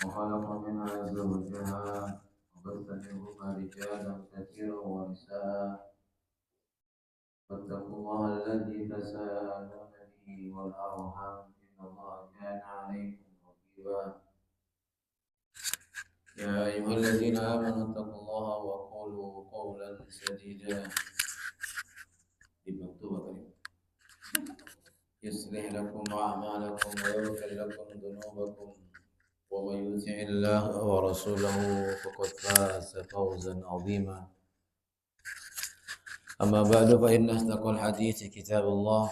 وخلق منها زوجها وبث منهما رجالا كثيرا ونساء واتقوا الله الذي تساءلون به والأرحام إن الله كان عليكم رقيبا يا أيها الذين آمنوا اتقوا الله وقولوا قولا سديدا يصلح لكم أعمالكم ويغفر لكم ذنوبكم ومن يطع الله ورسوله فقد فاز فوزا عظيما أما بعد فإن أصدق الحديث كتاب الله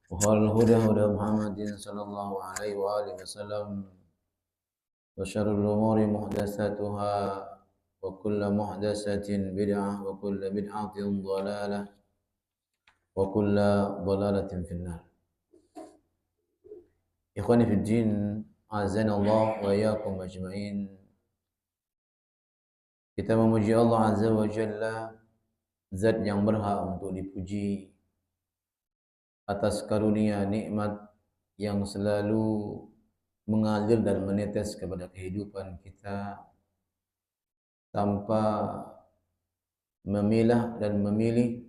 وخير الهدى هدى محمد صلى الله عليه وآله وسلم وشر الأمور محدثاتها وكل محدثة بدعة وكل بدعة ضلالة وكل ضلالة في النار. Ikhwani fi din, azana Allah wa iyyakum ajma'in. Kita memuji Allah Azza wa Jalla, zat yang berhak untuk dipuji atas karunia nikmat yang selalu mengalir dan menetes kepada kehidupan kita tanpa memilah dan memilih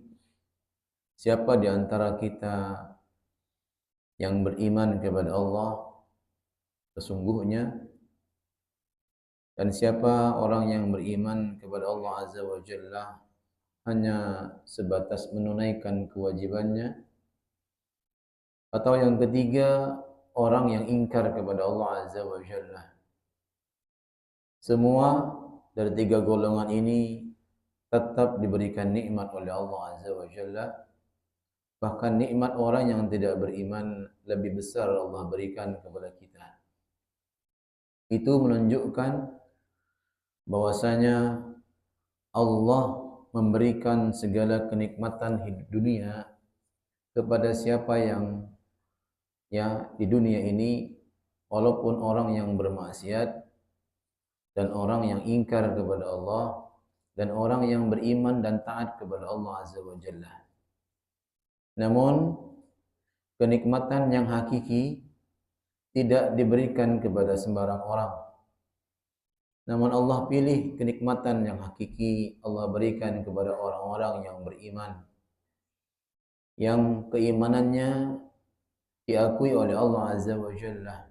siapa di antara kita yang beriman kepada Allah sesungguhnya dan siapa orang yang beriman kepada Allah Azza wa Jalla hanya sebatas menunaikan kewajibannya, atau yang ketiga orang yang ingkar kepada Allah Azza wa Jalla. Semua dari tiga golongan ini tetap diberikan nikmat oleh Allah Azza wa Jalla. Bahkan nikmat orang yang tidak beriman lebih besar Allah berikan kepada kita. Itu menunjukkan bahwasanya Allah memberikan segala kenikmatan hidup dunia kepada siapa yang di dunia ini, walaupun orang yang bermaksiat dan orang yang ingkar kepada Allah dan orang yang beriman dan taat kepada Allah Azza wa Jalla. Namun kenikmatan yang hakiki tidak diberikan kepada sembarang orang. Namun Allah pilih kenikmatan yang hakiki, Allah berikan kepada orang-orang yang beriman, yang keimanannya diakui oleh Allah Azza wa Jalla,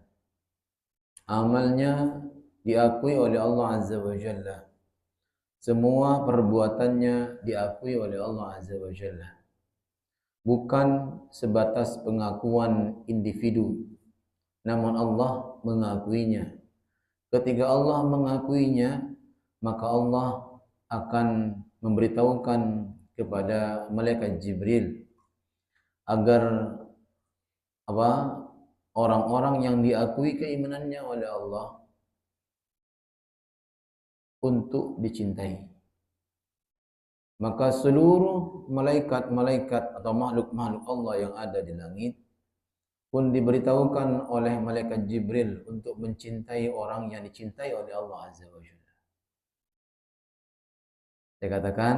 amalnya diakui oleh Allah Azza wa Jalla, semua perbuatannya diakui oleh Allah Azza wa Jalla. Bukan sebatas pengakuan individu, namun Allah mengakuinya. Ketika Allah mengakuinya, maka Allah akan memberitahukan kepada malaikat Jibril agar orang-orang yang diakui keimanannya oleh Allah untuk dicintai. Maka seluruh malaikat-malaikat atau makhluk-makhluk Allah yang ada di langit pun diberitahukan oleh malaikat Jibril untuk mencintai orang yang dicintai oleh Allah Azza wa Jalla. Saya katakan,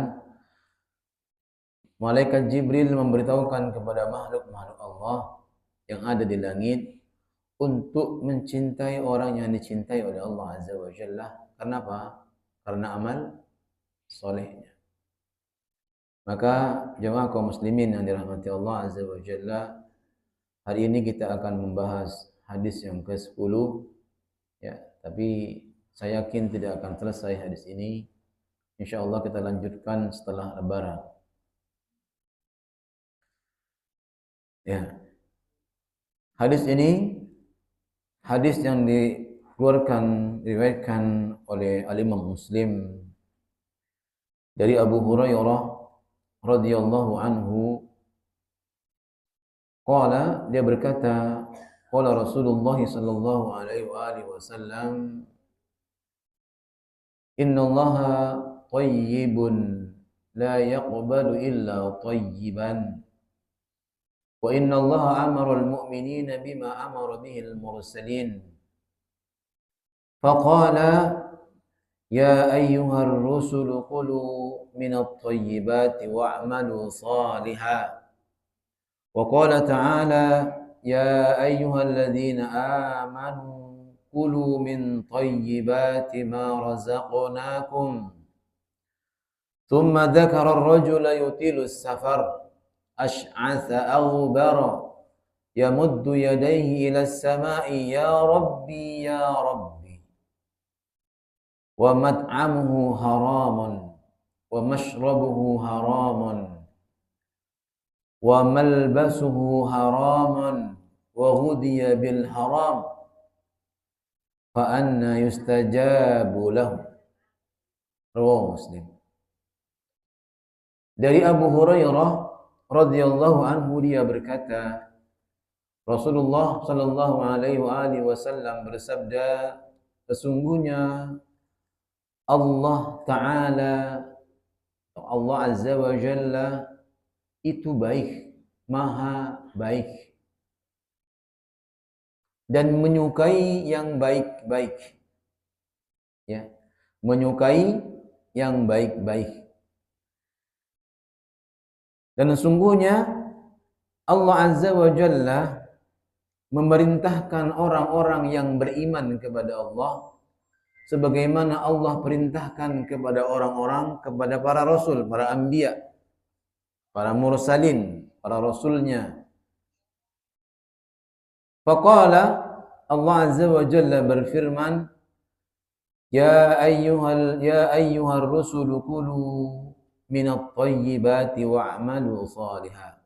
malaikat Jibril memberitahukan kepada makhluk-makhluk Allah yang ada di langit untuk mencintai orang yang dicintai oleh Allah Azza wa Jalla. Kenapa? Karena amal solehnya. Maka jemaah kaum muslimin yang dirahmati Allah Azza wa Jalla, hari ini kita akan membahas hadis yang ke-10 ya, tapi saya yakin tidak akan selesai hadis ini. Insyaallah kita lanjutkan setelah Lebaran. Ya. Hadis ini hadis yang diriwayatkan oleh Imam Muslim dari Abu Hurairah radhiyallahu anhu, qala, dia berkata, qala Rasulullah sallallahu alaihi wasallam, innallaha thayyibun la yaqbalu illa thayyiban wa innallaha amara al-mu'minina bima amara bihi al-mursalin faqala يا أيها الرسل كلوا من الطيبات واعملوا صالحا وقال تعالى يا أيها الذين آمنوا kulu min thayyibati ma razaqnakum. Thumma dzakara ar-rajula yutilu as-safar ash'atha aghbara yamuddu yadayhi ila as-sama'i ya rabbi ya rabbi wa mat'amuhu haramun wa mashrabuhu haramun wa malbasuhu haramun wa ghudiya bil haram fa anna yustajabu lahu. Rawahu Muslim. Dari Abu Hurairah radhiyallahu anhu, dia berkata, Rasulullah sallallahu alaihi wasallam bersabda, sesungguhnya Allah Ta'ala, Allah Azza wa Jalla itu baik, maha baik, dan menyukai yang baik-baik. Ya, menyukai yang baik-baik. Dan sesungguhnya Allah Azza wa Jalla memerintahkan orang-orang yang beriman kepada Allah sebagaimana Allah perintahkan kepada orang-orang, kepada para rasul, para anbiya, para mursalin, para rasulnya. Faqala, Allah Azza wa Jalla berfirman, ya ayyuhar rusulu kulu minat thayyibati wa'malu salihah.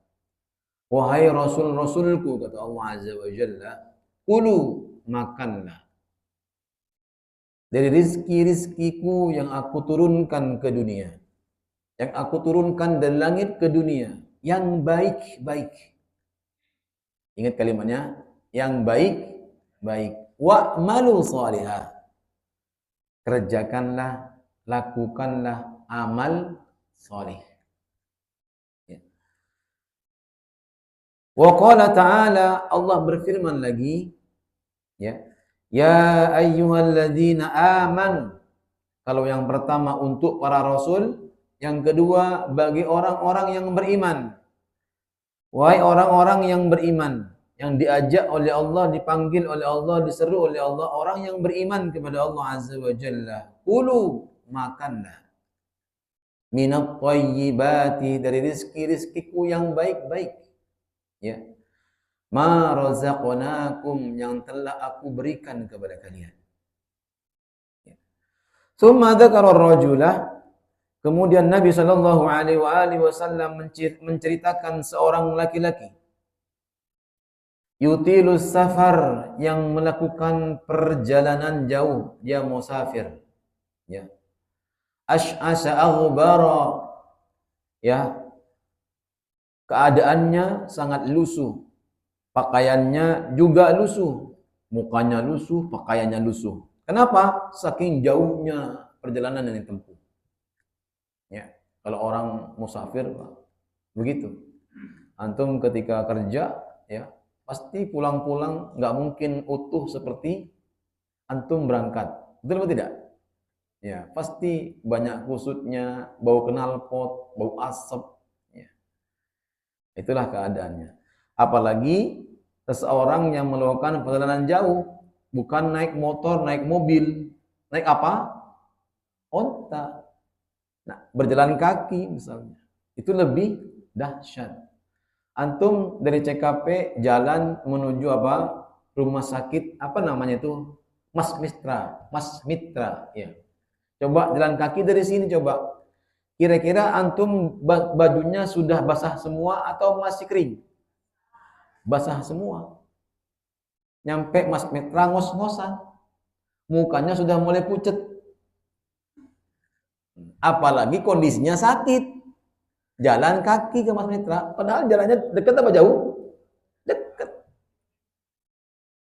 Wahai rasul-rasulku, kata Allah Azza wa Jalla, kulu, makanlah dari rizki-rizkiku yang aku turunkan ke dunia, yang aku turunkan dari langit ke dunia, yang baik-baik. Ingat kalimatnya, yang baik-baik. Wa'malu salihah. Kerjakanlah, lakukanlah amal salih. Wa qala ta'ala, Allah berfirman lagi, ya, ya ayyuhalladzina amanu. Kalau yang pertama untuk para rasul, yang kedua bagi orang-orang yang beriman. Wahai orang-orang yang beriman, yang diajak oleh Allah, dipanggil oleh Allah, diseru oleh Allah, orang yang beriman kepada Allah Azza wa Jalla. Kulu, makanlah. Minat thayyibati, dari rizki-rizkiku yang baik-baik. Ya, ma razaqnakum, yang telah aku berikan kepada kalian. Ya. Tsumma dzakara ar-rajulah, kemudian Nabi sallallahu alaihi wasallam menceritakan seorang laki-laki yutilus safar, yang melakukan perjalanan jauh, dia musafir. Ya. Ash'asa aghbara, ya, keadaannya sangat lusuh, pakaiannya juga lusuh, mukanya lusuh, pakaiannya lusuh. Kenapa? Saking jauhnya perjalanan yang ditempuh. Ya, kalau orang musafir begitu. Antum ketika kerja, ya, pasti pulang-pulang nggak mungkin utuh seperti antum berangkat. Betul atau tidak? Ya, pasti banyak kusutnya, bau knalpot, bau asap. Itulah keadaannya. Apalagi seseorang yang melakukan perjalanan jauh, bukan naik motor, naik mobil, naik apa? Onta. Nah, berjalan kaki misalnya, itu lebih dahsyat. Antum dari CKP jalan menuju apa? Rumah sakit, apa namanya itu? Mas Mitra, ya. Coba jalan kaki dari sini coba. Kira-kira antum bajunya sudah basah semua atau masih kering? Basah semua. Nyampe Mas Mitra ngos-ngosan. Mukanya sudah mulai pucet. Apalagi kondisinya sakit. Jalan kaki ke Mas Mitra. Padahal jalannya dekat apa jauh? Dekat.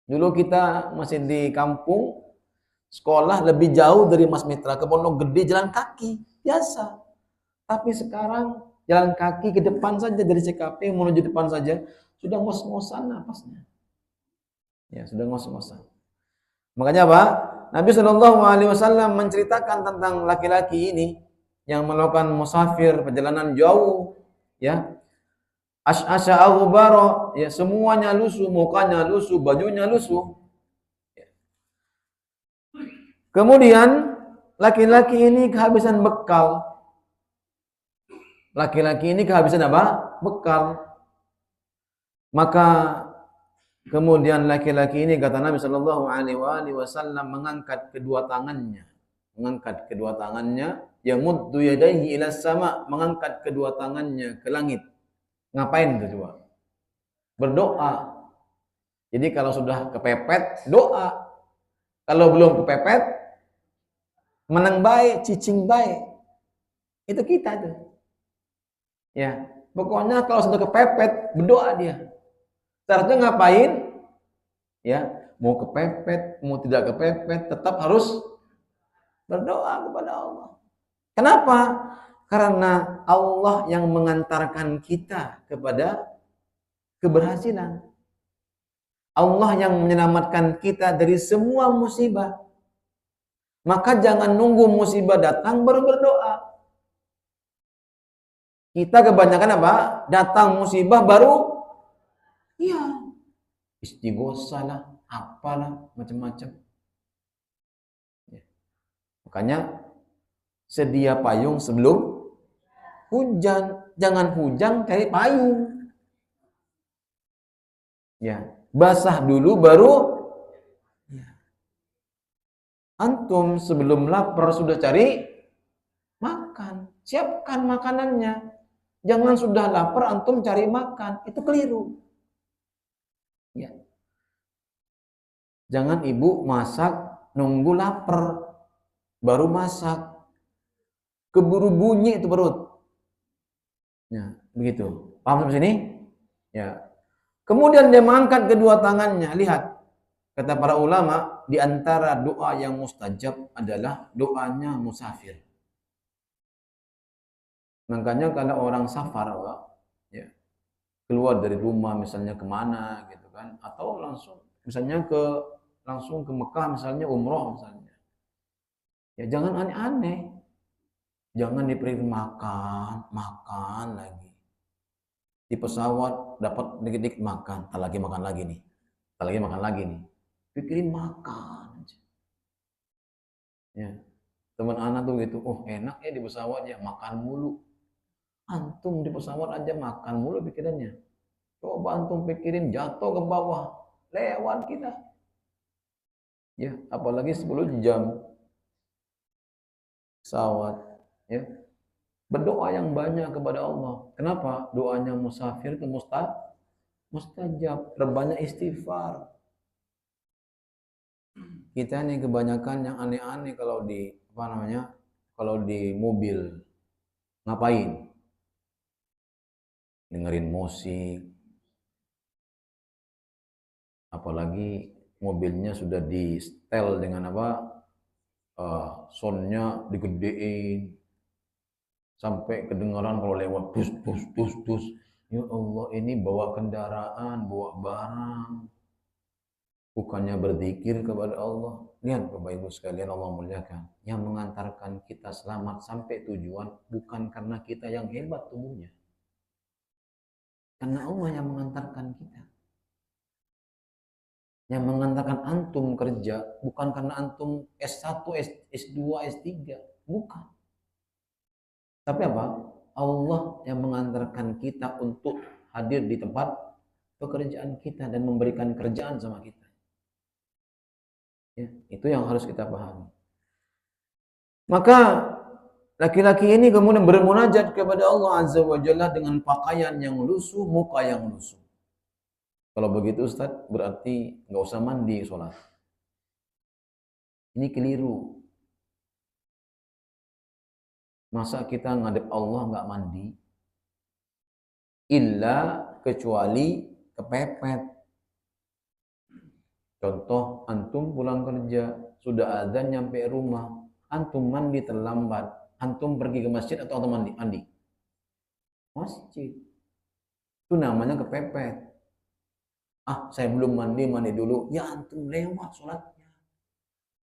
Dulu kita masih di kampung, sekolah lebih jauh dari Mas Mitra ke Pondok Gede jalan kaki. Biasa. Tapi sekarang jalan kaki ke depan saja, dari CKP menuju depan saja sudah ngos-ngosan napasnya. Ya, sudah ngos-ngosan. Makanya apa? Nabi Shallallahu alaihi wasallam menceritakan tentang laki-laki ini yang melakukan musafir, perjalanan jauh, ya. Ash'asha aghbara, ya, semuanya lusuh, mukanya lusuh, bajunya lusuh. Ya. Kemudian laki-laki ini kehabisan bekal. Laki-laki ini kehabisan apa? Bekal. Maka kemudian laki-laki ini kata Nabi Shallallahu Alaihi Wasallam mengangkat kedua tangannya, yamuddu yadayhi ila sama, mengangkat kedua tangannya ke langit. Ngapain itu coba? Berdoa. Jadi kalau sudah kepepet, doa. Kalau belum kepepet, menang baik, cicing baik. Itu kita tuh. Ya, pokoknya kalau sudah kepepet, berdoa dia. Seharusnya ngapain? Ya, mau kepepet, mau tidak kepepet, tetap harus berdoa kepada Allah. Kenapa? Karena Allah yang mengantarkan kita kepada keberhasilan. Allah yang menyelamatkan kita dari semua musibah. Maka jangan nunggu musibah datang baru berdoa. Kita kebanyakan apa? Datang musibah baru istighosah lah, apalah, macam-macam. Ya. Makanya sedia payung sebelum hujan. Jangan hujan cari payung. Ya, basah dulu baru. Ya. Antum sebelum lapar sudah cari makan, siapkan makanannya. Jangan sudah lapar antum cari makan, itu keliru. Ya. Jangan ibu masak nunggu lapar baru masak. Keburu bunyi itu perut. Ya, begitu. Paham sampai sini? Ya. Kemudian dia mengangkat kedua tangannya. Lihat, kata para ulama, di antara doa yang mustajab adalah doanya musafir. Makanya kalau orang safar, ya, keluar dari rumah misalnya kemana gitu kan, atau langsung misalnya langsung ke Mekah misalnya, umroh misalnya, ya jangan aneh-aneh, jangan diberi makan lagi di pesawat, dapat dikit-dikit makan, tak lagi makan lagi nih, pikirin makan aja. Ya, teman anak tuh gitu, oh enak ya di pesawat ya, makan mulu. Antum di pesawat aja makan mulu pikirannya. Coba antum pikirin jatuh ke bawah, lewat kita. Ya, apalagi 10 jam pesawat. Ya, berdoa yang banyak kepada Allah. Kenapa? Doanya musafir itu mustajab. Perbanyak istighfar. Kita ini kebanyakan yang aneh-aneh kalau di mobil. Ngapain? Dengerin musik, apalagi mobilnya sudah di setel dengan soundnya digedein sampai kedengaran kalau lewat dus. Ya Allah, ini bawa kendaraan, bawa barang, bukannya berzikir kepada Allah. Lihat Bapak Ibu sekalian, Allah muliakan, yang mengantarkan kita selamat sampai tujuan bukan karena kita yang hebat tubuhnya, karena Allah yang mengantarkan kita. Yang mengantarkan antum kerja bukan karena antum S1, S2, S3, bukan. Tapi apa? Allah yang mengantarkan kita untuk hadir di tempat pekerjaan kita dan memberikan kerjaan sama kita. Ya, itu yang harus kita pahami. Maka laki-laki ini kemudian bermunajat kepada Allah Azza wa Jalla dengan pakaian yang lusuh, muka yang lusuh. Kalau begitu Ustaz, berarti nggak usah mandi sholat. Ini keliru. Masa kita ngadep Allah nggak mandi? Illa kecuali kepepet. Contoh, antum pulang kerja, sudah azan nyampe rumah, antum mandi terlambat, antum pergi ke masjid atau antum mandi? Masjid. Itu namanya kepepet. Saya belum mandi dulu. Ya antum lewat sholatnya.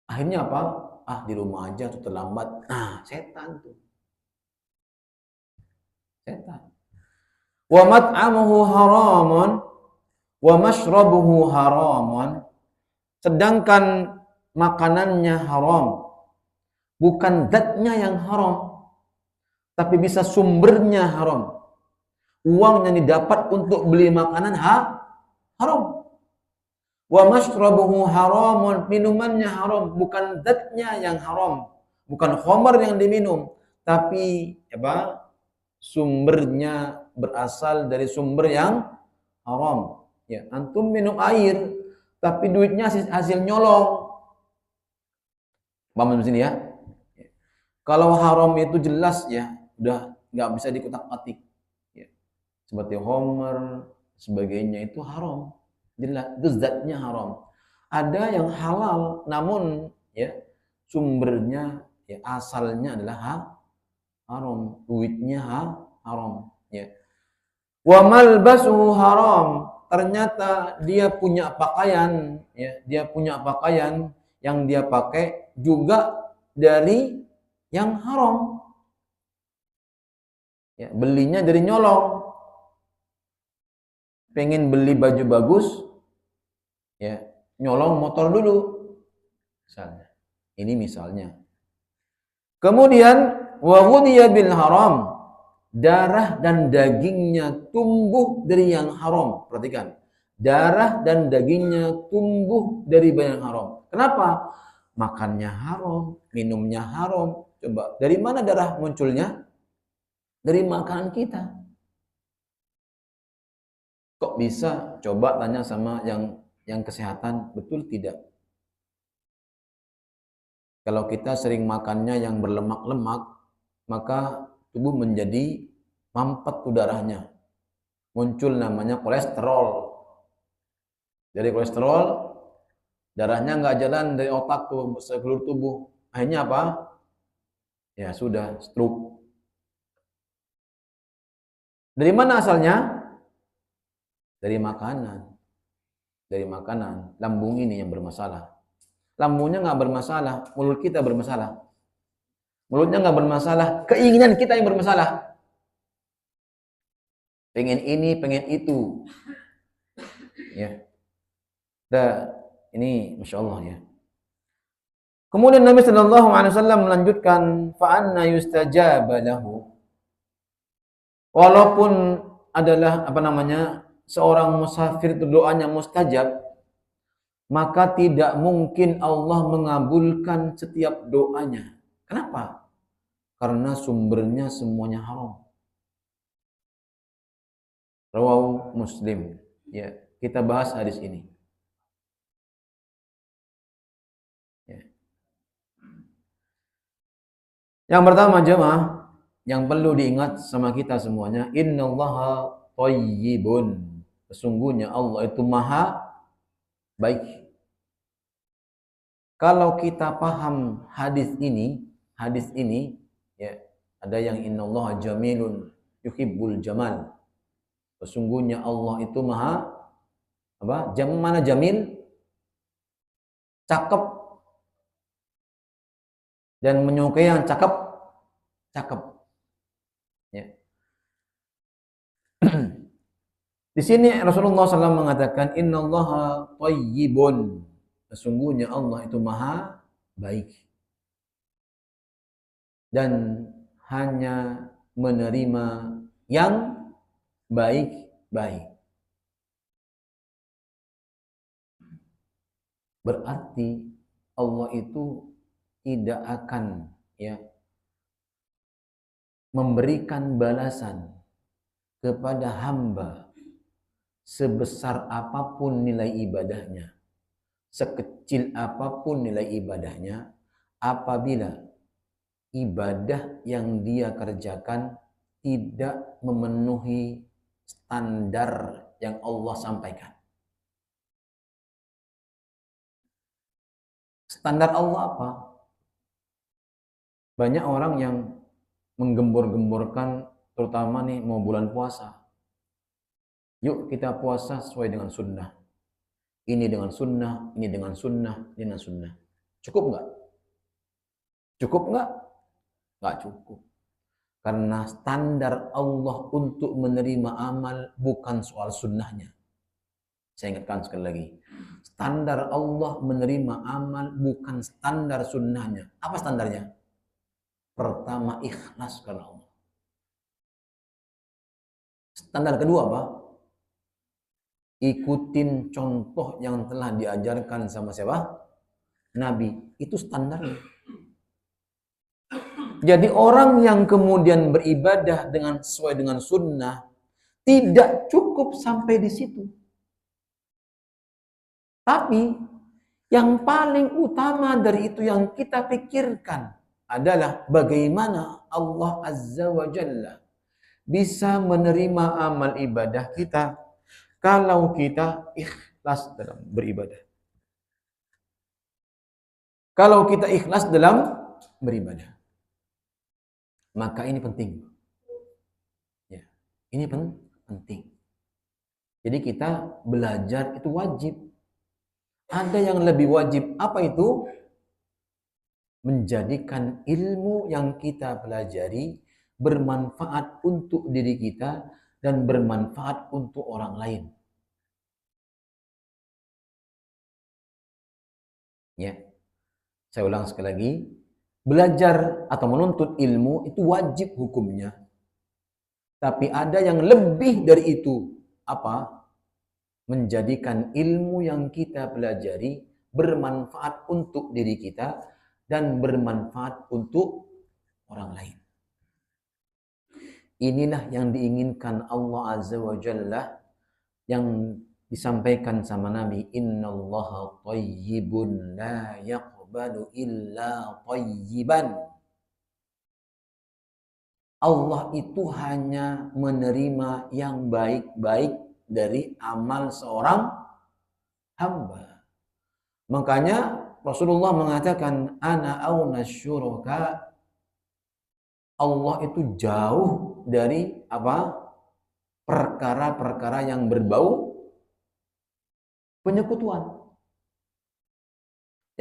Akhirnya apa? Di rumah aja tuh terlambat. Setan tuh. Setan. Wa mat'amuhu haramun wa mashrabuhu haramun. Sedangkan makanannya haram. Bukan zatnya yang haram, tapi bisa sumbernya haram. Uang yang didapat untuk beli makanan haram. Wa mashrabuhu haramun, minumannya haram, bukan zatnya yang haram, bukan khamar yang diminum, tapi apa? Sumbernya berasal dari sumber yang haram. Ya, antum minum air, tapi duitnya hasil nyolong. Paham di sini ya? Kalau haram itu jelas ya, udah nggak bisa dikutak-atik. Ya. Seperti homer, sebagainya itu haram. Jelas, itu zatnya haram. Ada yang halal, namun ya sumbernya, ya asalnya adalah haram, duitnya haram. Ya. Wa malbasuhu haram. Ternyata dia punya pakaian, ya, dia punya pakaian yang dia pakai juga dari yang haram. Ya, belinya dari nyolong. Pengen beli baju bagus, ya, nyolong motor dulu. Misalnya. Ini misalnya. Kemudian wa ghudhiya bil haram. Darah dan dagingnya tumbuh dari yang haram. Perhatikan. Darah dan dagingnya tumbuh dari yang haram. Kenapa? Makannya haram, minumnya haram. Coba, dari mana darah munculnya? Dari makanan kita. Kok bisa? Coba tanya sama yang kesehatan, betul tidak? Kalau kita sering makannya yang berlemak-lemak, maka tubuh menjadi mampet darahnya. Muncul namanya kolesterol. Dari kolesterol, darahnya nggak jalan dari otak ke seluruh tubuh. Akhirnya apa? Ya sudah, stroke. Dari mana asalnya? Dari makanan. Dari makanan. Lambung ini yang bermasalah. Lambungnya nggak bermasalah, mulut kita bermasalah. Mulutnya nggak bermasalah, keinginan kita yang bermasalah. Pengen ini, pengen itu. Ya. Ini Masya Allah ya. Kemudian Nabi Shallallahu Alaihi Wasallam melanjutkan, fa'anna yustajaba lahu. Walaupun adalah seorang musafir itu doanya mustajab, maka tidak mungkin Allah mengabulkan setiap doanya. Kenapa? Karena sumbernya semuanya haram. Rawahu Muslim. Ya, kita bahas hadis ini. Ya. Yang pertama jemaah, yang perlu diingat sama kita semuanya, innallaha thayyibun. Sesungguhnya Allah itu maha baik. Kalau kita paham hadis ini ya, ada yang innallaha jamilun yuhibbul jamal. Sesungguhnya Allah itu maha apa? Mana jamil? Cakep dan menyukai yang cakep. Ya. Di sini Rasulullah SAW mengatakan innallaha thayyibun. Sesungguhnya Allah itu maha baik dan hanya menerima yang baik-baik. Berarti Allah itu tidak akan ya memberikan balasan kepada hamba sebesar apapun nilai ibadahnya, sekecil apapun nilai ibadahnya, apabila ibadah yang dia kerjakan tidak memenuhi standar yang Allah sampaikan. Standar Allah apa? Banyak orang yang menggembor-gemborkan, terutama nih mau bulan puasa. Yuk kita puasa sesuai dengan sunnah. Ini dengan sunnah, ini dengan sunnah, ini dengan sunnah. Cukup nggak? Cukup nggak? Nggak cukup. Karena standar Allah untuk menerima amal bukan soal sunnahnya. Saya ingatkan sekali lagi. Standar Allah menerima amal bukan standar sunnahnya. Apa standarnya? Pertama, ikhlas karena Allah. Standar kedua apa? Ikutin contoh yang telah diajarkan sama siapa? Nabi. Itu standarnya. Jadi orang yang kemudian beribadah dengan sesuai dengan sunnah tidak cukup sampai di situ. Tapi yang paling utama dari itu yang kita pikirkan adalah bagaimana Allah Azza wa Jalla bisa menerima amal ibadah kita kalau kita ikhlas dalam beribadah. Kalau kita ikhlas dalam beribadah. Maka ini penting. Ya, ini penting. Jadi kita belajar itu wajib. Ada yang lebih wajib. Apa itu? Menjadikan ilmu yang kita pelajari bermanfaat untuk diri kita dan bermanfaat untuk orang lain. Ya. Saya ulang sekali lagi. Belajar atau menuntut ilmu itu wajib hukumnya. Tapi ada yang lebih dari itu. Apa? Menjadikan ilmu yang kita pelajari bermanfaat untuk diri kita dan bermanfaat untuk orang lain. Inilah yang diinginkan Allah Azza wa Jalla yang disampaikan sama Nabi, innallaha thayyibun la yaqbalu illa thayyiban. Allah itu hanya menerima yang baik-baik dari amal seorang hamba. Makanya Rasulullah mengatakan, ana awna syuraka. Allah itu jauh dari apa? Perkara-perkara yang berbau penyekutuan.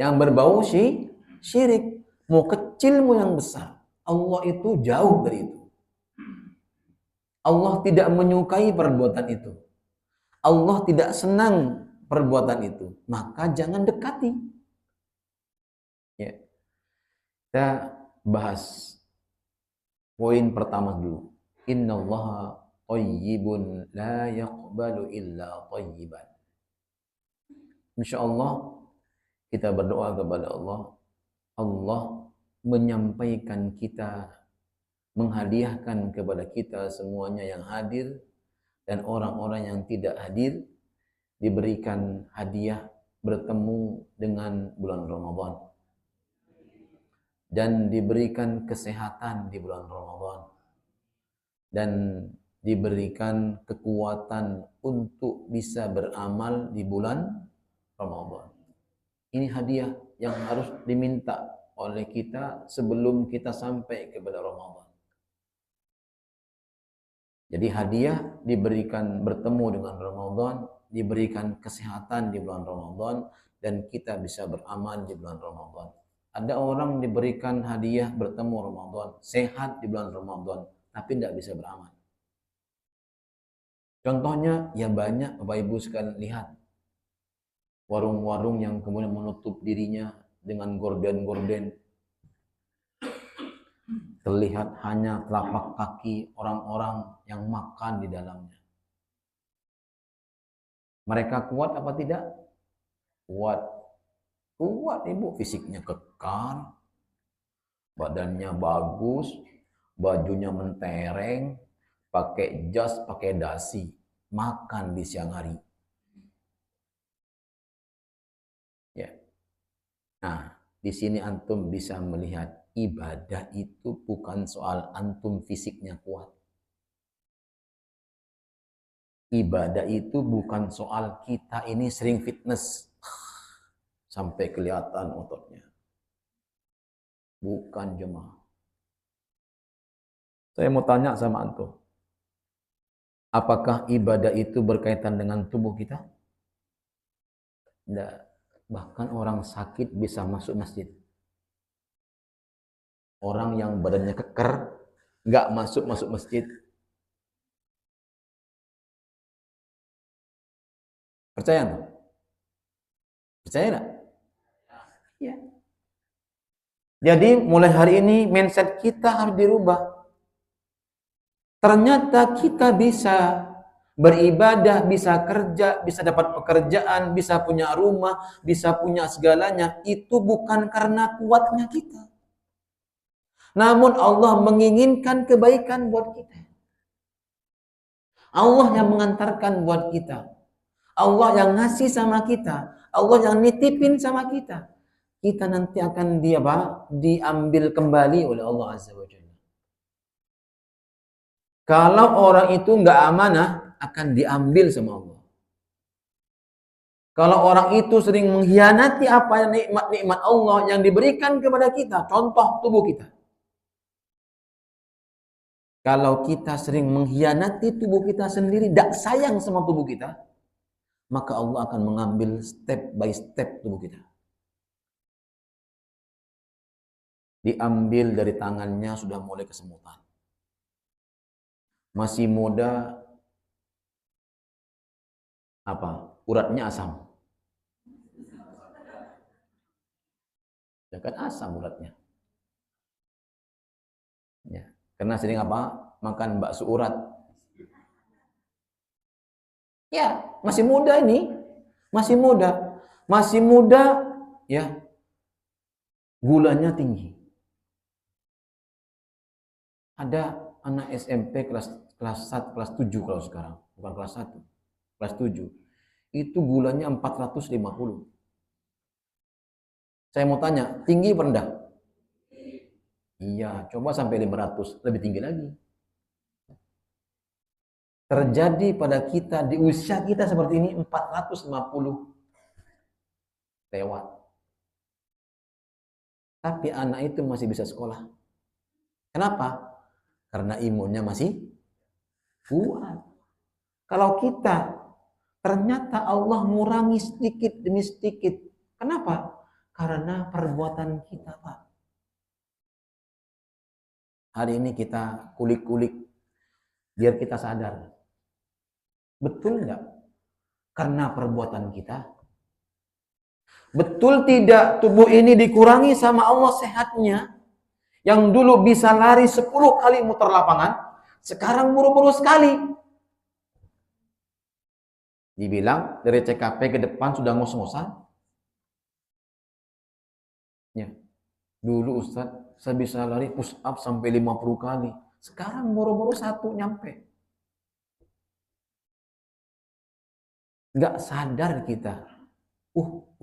Yang berbau syirik. Mau kecil mau yang besar. Allah itu jauh dari itu. Allah tidak menyukai perbuatan itu. Allah tidak senang perbuatan itu. Maka jangan dekati. Ya. Kita bahas poin pertama dulu. Innallaha thayyibun la yaqbalu illa thayyiban. Insyaallah kita berdoa kepada Allah. Allah menyampaikan kita, menghadiahkan kepada kita semuanya yang hadir dan orang-orang yang tidak hadir diberikan hadiah bertemu dengan bulan Ramadan dan diberikan kesehatan di bulan Ramadan dan diberikan kekuatan untuk bisa beramal di bulan Ramadan. Ini hadiah yang harus diminta oleh kita sebelum kita sampai kepada Ramadan. Jadi hadiah diberikan bertemu dengan Ramadan, diberikan kesehatan di bulan Ramadan, dan kita bisa beramal di bulan Ramadan. Ada orang diberikan hadiah bertemu Ramadan, sehat di bulan Ramadan, tapi tidak bisa beramal. Contohnya, ya banyak Bapak Ibu sekalian lihat. Warung-warung yang kemudian menutup dirinya dengan gorden-gorden. Terlihat hanya telapak kaki orang-orang yang makan di dalamnya. Mereka kuat apa tidak? Kuat. Kuat Ibu, fisiknya kekar, badannya bagus, bajunya mentereng, pakai jas, pakai dasi, makan di siang hari. Ya. Nah, di sini antum bisa melihat ibadah itu bukan soal antum fisiknya kuat. Ibadah itu bukan soal kita ini sering fitness sampai kelihatan ototnya. Bukan jemaah. Saya mau tanya sama antum. Apakah ibadah itu berkaitan dengan tubuh kita? Tidak. Bahkan orang sakit bisa masuk masjid. Orang yang badannya keker nggak masuk masjid. Percaya nggak? Percaya nggak? Ya. Jadi mulai hari ini mindset kita harus dirubah. Ternyata kita bisa beribadah, bisa kerja, bisa dapat pekerjaan, bisa punya rumah, bisa punya segalanya. Itu bukan karena kuatnya kita. Namun Allah menginginkan kebaikan buat kita. Allah yang mengantarkan buat kita. Allah yang ngasih sama kita. Allah yang nitipin sama kita. Kita nanti akan diambil kembali oleh Allah Azza wa Jalla. Kalau orang itu nggak amanah, akan diambil sama Allah. Kalau orang itu sering mengkhianati apa yang nikmat-nikmat Allah yang diberikan kepada kita, contoh tubuh kita. Kalau kita sering mengkhianati tubuh kita sendiri, tidak sayang sama tubuh kita, maka Allah akan mengambil step by step tubuh kita. Diambil dari tangannya sudah mulai kesemutan. Masih muda, uratnya asam. Ya kan asam uratnya. Ya, karena sering makan bakso urat. Ya, masih muda ini. Masih muda, ya. Gulanya tinggi. Ada anak SMP kelas 1, kelas 7 kalau sekarang, bukan kelas 1, kelas 7. Itu gulanya 450. Saya mau tanya, tinggi apa rendah? Iya, coba sampai 500, lebih tinggi lagi. Terjadi pada kita di usia kita seperti ini 450 lewat. Tapi anak itu masih bisa sekolah. Kenapa? Karena imunnya masih kuat. Kalau kita ternyata Allah ngurangi sedikit demi sedikit. Kenapa? Karena perbuatan kita, Pak. Hari ini kita kulik-kulik biar kita sadar. Betul enggak? Karena perbuatan kita. Betul tidak tubuh ini dikurangi sama Allah sehatnya? Yang dulu bisa lari 10 kali muter lapangan, sekarang buru-buru sekali. Dibilang dari CKP ke depan sudah ngos-ngosan. Ya. Dulu Ustaz, saya bisa lari push up sampai 50 kali. Sekarang buru-buru 1 nyampe. Nggak sadar kita.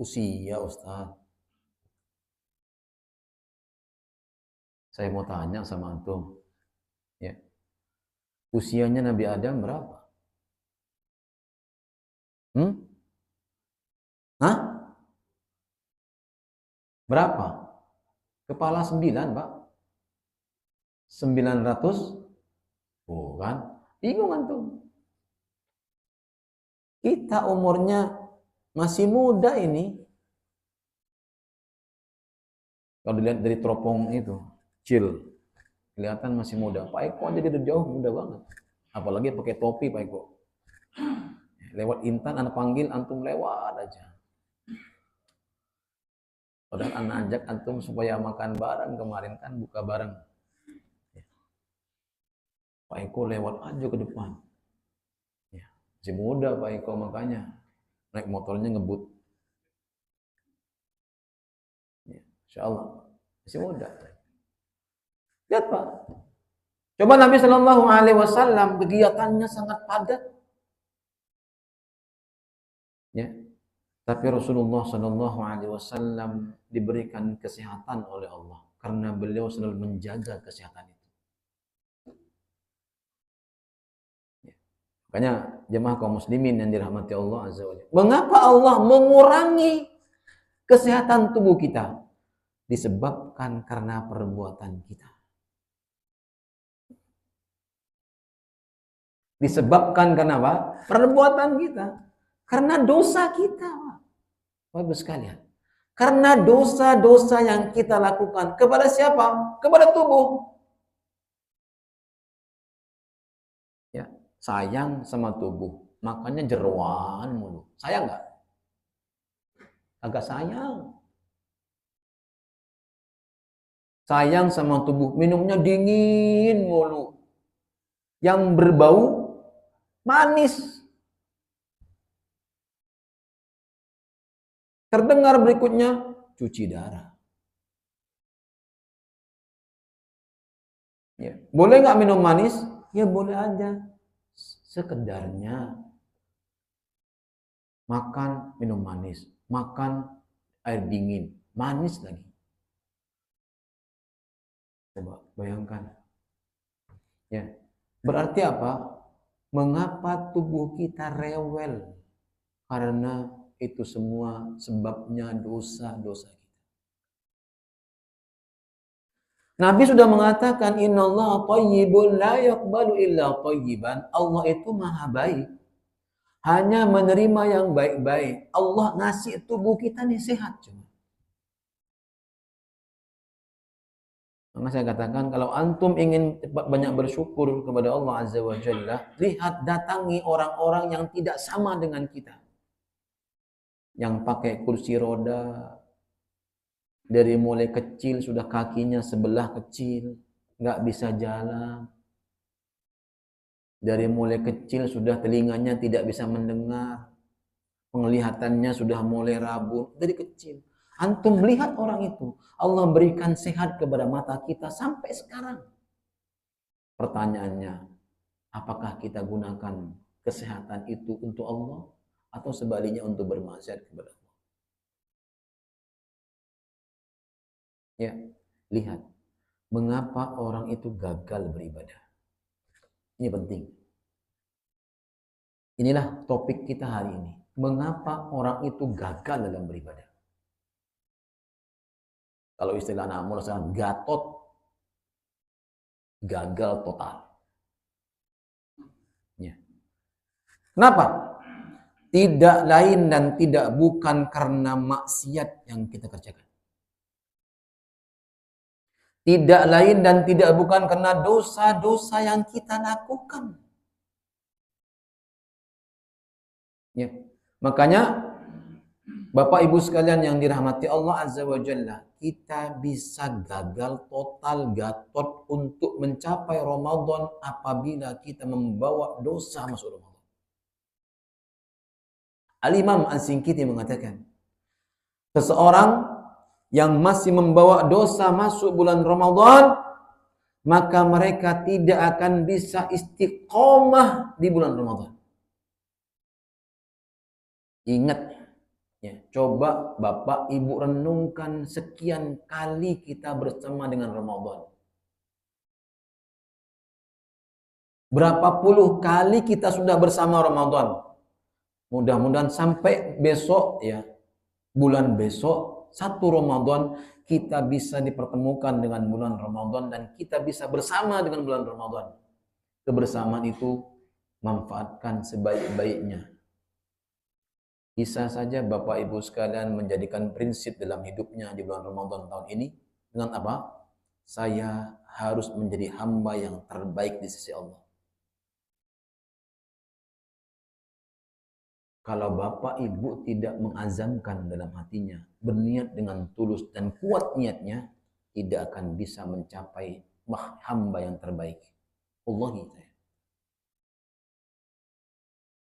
Usia Ustaz. Saya mau tanya sama antum. Ya. Usianya Nabi Adam berapa? Hah? Berapa? Kepala 9, Pak. 900? Bukan. Bingung antum. Kita umurnya masih muda ini. Kalau dilihat dari teropong itu, Cil, kelihatan masih muda. Pak Eko aja dari jauh muda banget. Apalagi pakai topi Pak Eko. Lewat Intan, anak panggil, antum lewat aja. Padahal anak ajak antum supaya makan bareng kemarin kan, buka bareng. Pak Eko lewat aja ke depan. Ya, masih muda Pak Eko, makanya naik motornya ngebut. Ya, Insya Allah masih muda. Lihat Pak. Coba Nabi Shallallahu Alaihi Wasallam kegiatannya sangat padat. Ya. Tapi Rasulullah Shallallahu Alaihi Wasallam diberikan kesehatan oleh Allah karena beliau selalu menjaga kesehatan itu. Ya. Makanya jemaah kaum muslimin yang dirahmati Allah Azza wa Jalla. Mengapa Allah mengurangi kesehatan tubuh kita? Disebabkan karena perbuatan kita. Disebabkan karena apa? Perbuatan kita. Karena dosa kita. Bapak sekalian. Karena dosa-dosa yang kita lakukan. Kepada siapa? Kepada tubuh. Ya, sayang sama tubuh. makannya jeroan mulu. Sayang nggak? Agak sayang. Sayang sama tubuh, minumnya dingin mulu. Yang berbau manis. Terdengar berikutnya, cuci darah. Ya. Boleh nggak minum manis? Ya boleh aja. Sekedarnya. Makan, minum manis. Makan, air dingin. Manis lagi. Coba bayangkan. Ya. Berarti apa? Mengapa tubuh kita rewel? Karena itu semua sebabnya dosa-dosa kita. Nabi sudah mengatakan innallaha thayyibun la yaqbalu illa thayyiban. Allah itu maha baik. Hanya menerima yang baik-baik. Allah ngasih tubuh kita nih sehat cuma. Maka saya katakan kalau antum ingin banyak bersyukur kepada Allah Azza wa Jalla, lihat datangi orang-orang yang tidak sama dengan kita. Yang pakai kursi roda, dari mulai kecil sudah kakinya sebelah kecil, nggak bisa jalan. Dari mulai kecil sudah telinganya tidak bisa mendengar. Penglihatannya sudah mulai rabun dari kecil. Antum melihat orang itu, Allah berikan sehat kepada mata kita sampai sekarang. Pertanyaannya, apakah kita gunakan kesehatan itu untuk Allah atau sebaliknya untuk bermaksiat kepada Allah? Ya, lihat. Mengapa orang itu gagal beribadah? Ini penting. Inilah topik kita hari ini. Mengapa orang itu gagal dalam beribadah? Kalau istilah anak muda sekarang, gatot. Gagal total. Ya. Kenapa? Tidak lain dan tidak bukan karena maksiat yang kita kerjakan. Tidak lain dan tidak bukan karena dosa-dosa yang kita lakukan. Ya. Makanya Bapak Ibu sekalian yang dirahmati Allah Azza wa Jalla, kita bisa gagal total gatot untuk mencapai Ramadan apabila kita membawa dosa masuk Ramadan. Al-Imam As-Singkiti mengatakan, seseorang yang masih membawa dosa masuk bulan Ramadan, maka mereka tidak akan bisa istiqomah di bulan Ramadan. Ingat, ya, coba Bapak Ibu renungkan sekian kali kita bersama dengan Ramadan. Berapa puluh kali kita sudah bersama Ramadan. Mudah-mudahan sampai besok, ya, bulan besok, satu Ramadan, kita bisa dipertemukan dengan bulan Ramadan dan kita bisa bersama dengan bulan Ramadan. Kebersamaan itu manfaatkan sebaik-baiknya. Bisa saja Bapak Ibu sekalian menjadikan prinsip dalam hidupnya di bulan Ramadan tahun ini dengan apa? Saya harus menjadi hamba yang terbaik di sisi Allah. Kalau Bapak Ibu tidak mengazamkan dalam hatinya, berniat dengan tulus dan kuat niatnya, tidak akan bisa mencapai hamba yang terbaik. Wallahi.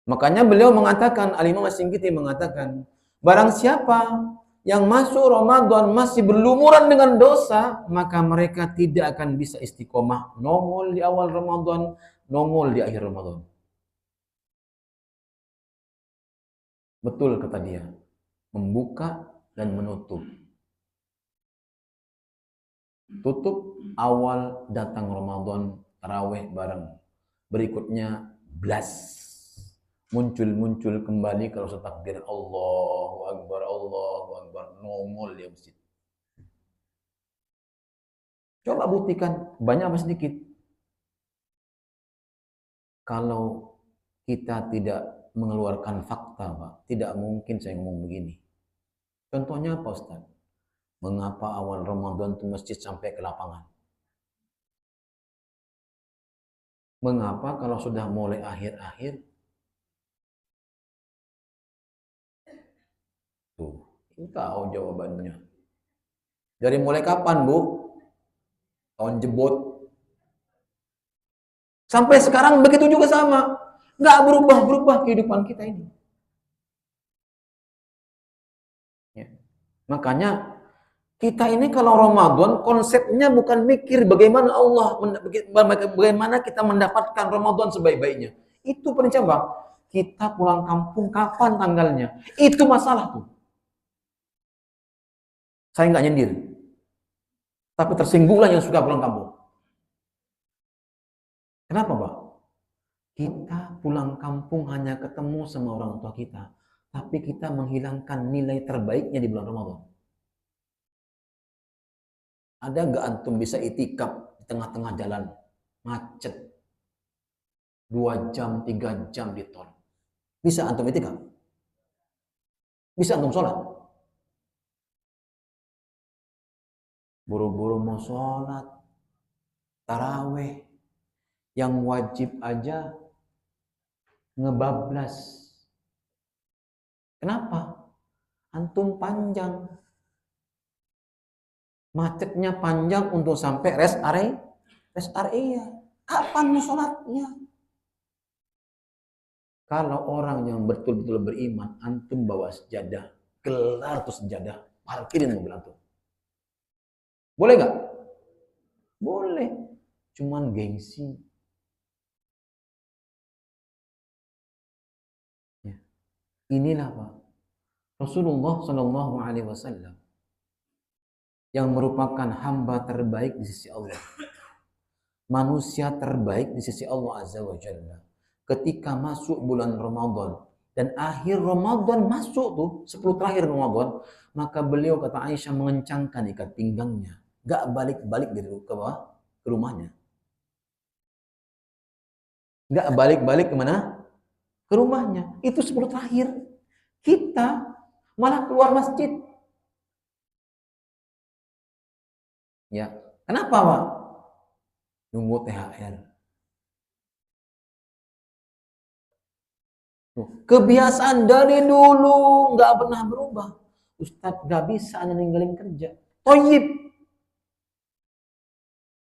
Makanya beliau mengatakan, Al-Imam As-Singkiti mengatakan, barang siapa yang masuk Ramadan masih berlumuran dengan dosa, maka mereka tidak akan bisa istiqomah, nongol di awal Ramadan, nongol di akhir Ramadan. Betul kata dia, membuka dan menutup. Tutup awal datang Ramadan, tarawih bareng. Berikutnya blas. Muncul kembali kalau setakbir Allahu Akbar, nongol di masjid. Coba buktikan, banyak apa sedikit. Kalau kita tidak mengeluarkan fakta, Pak, tidak mungkin saya ngomong begini. Contohnya apa, Ustaz? Mengapa awal Ramadan itu masjid sampai ke lapangan? Mengapa kalau sudah mulai akhir-akhir Tahu jawabannya. Dari mulai kapan, Bu? Tahun jebot. Sampai sekarang begitu juga sama. Nggak berubah-berubah kehidupan kita ini. Ya. Makanya kita ini kalau Ramadan konsepnya bukan mikir bagaimana bagaimana kita mendapatkan Ramadan sebaik-baiknya. Itu prinsip, Bang. Kita pulang kampung kapan tanggalnya? Itu masalah tuh. Saya nggak nyindir. Tapi tersinggunglah yang suka pulang kampung. Kenapa, Pak? Kita pulang kampung hanya ketemu sama orang tua kita. Tapi kita menghilangkan nilai terbaiknya di bulan Ramadan. Ada nggak antum bisa itikaf di tengah-tengah jalan? Macet. 2 jam, 3 jam di tol. Bisa antum itikaf? Bisa antum sholat? Buru-buru mau sholat, taraweh, yang wajib aja ngebablas. Kenapa? Antum panjang. Macetnya panjang untuk sampai rest area. Kapan mau sholatnya? Kalau orang yang betul-betul beriman, antum bawa sejadah, gelar tuh sejadah, parkirin mobil antum. Boleh nggak? Boleh. Cuman gengsi. Ya. Inilah Pak. Rasulullah Shallallahu Alaihi Wasallam yang merupakan hamba terbaik di sisi Allah. Manusia terbaik di sisi Allah Azza wa Jalla. Ketika masuk bulan Ramadan dan akhir Ramadan masuk tuh 10 terakhir Ramadan, maka beliau kata Aisyah mengencangkan ikat pinggangnya. Gak balik-balik ke rumahnya. Gak balik-balik kemana? Ke rumahnya. Itu 10 terakhir. Kita malah keluar masjid. Ya, kenapa Pak? Nunggu THR. Kebiasaan dari dulu nggak pernah berubah. Ustadz gak bisa hanya ninggalin kerja. Toyib.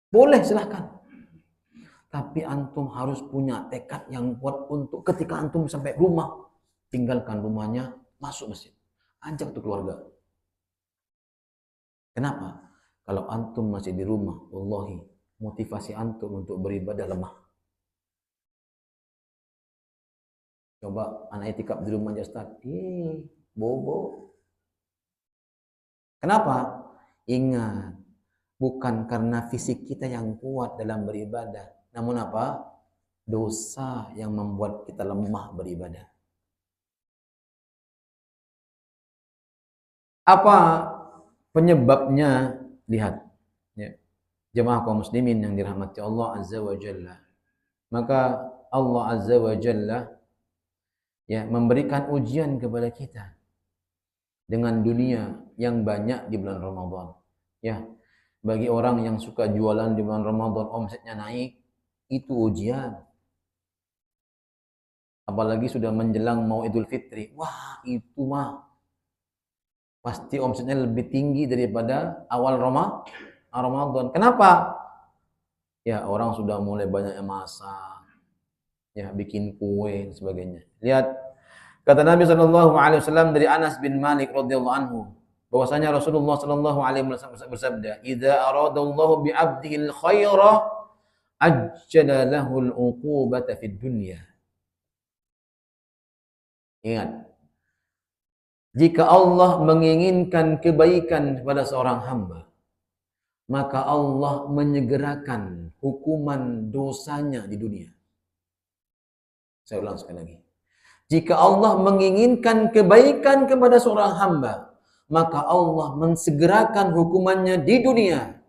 Boleh silahkan. Tapi antum harus punya tekad yang kuat untuk ketika antum sampai rumah, tinggalkan rumahnya, masuk masjid. Ajak tuh keluarga. Kenapa? Kalau antum masih di rumah, wallahi, motivasi antum untuk beribadah lemah. Coba anak itikaf di rumah aja Ustaz. Bobo. Kenapa? Ingat, bukan karena fisik kita yang kuat dalam beribadah. Namun apa? Dosa yang membuat kita lemah beribadah. Apa penyebabnya? Lihat. Ya. Jemaah kaum muslimin yang dirahmati Allah Azza wa Jalla. Maka Allah Azza wa Jalla ya memberikan ujian kepada kita dengan dunia yang banyak di bulan Ramadan. Ya, bagi orang yang suka jualan di bulan Ramadan omsetnya naik, itu ujian. Apalagi sudah menjelang mau Idul Fitri. Wah, itu mah pasti omsetnya lebih tinggi daripada awal Ramadan. Kenapa? Ya, orang sudah mulai banyak yang masak, ya bikin kue dan sebagainya. Lihat kata Nabi SAW dari Anas bin Malik radhiyallahu anhu, bahwasanya Rasulullah SAW bersabda, "Idza aradallahu bi 'abdihi al-khaira ajjala lahu al-uqubata fid dunya." Ingat, jika Allah menginginkan kebaikan kepada seorang hamba, maka Allah menyegerakan hukuman dosanya di dunia. Saya ulang sekali lagi. Jika Allah menginginkan kebaikan kepada seorang hamba, maka Allah mensegerakan hukumannya di dunia.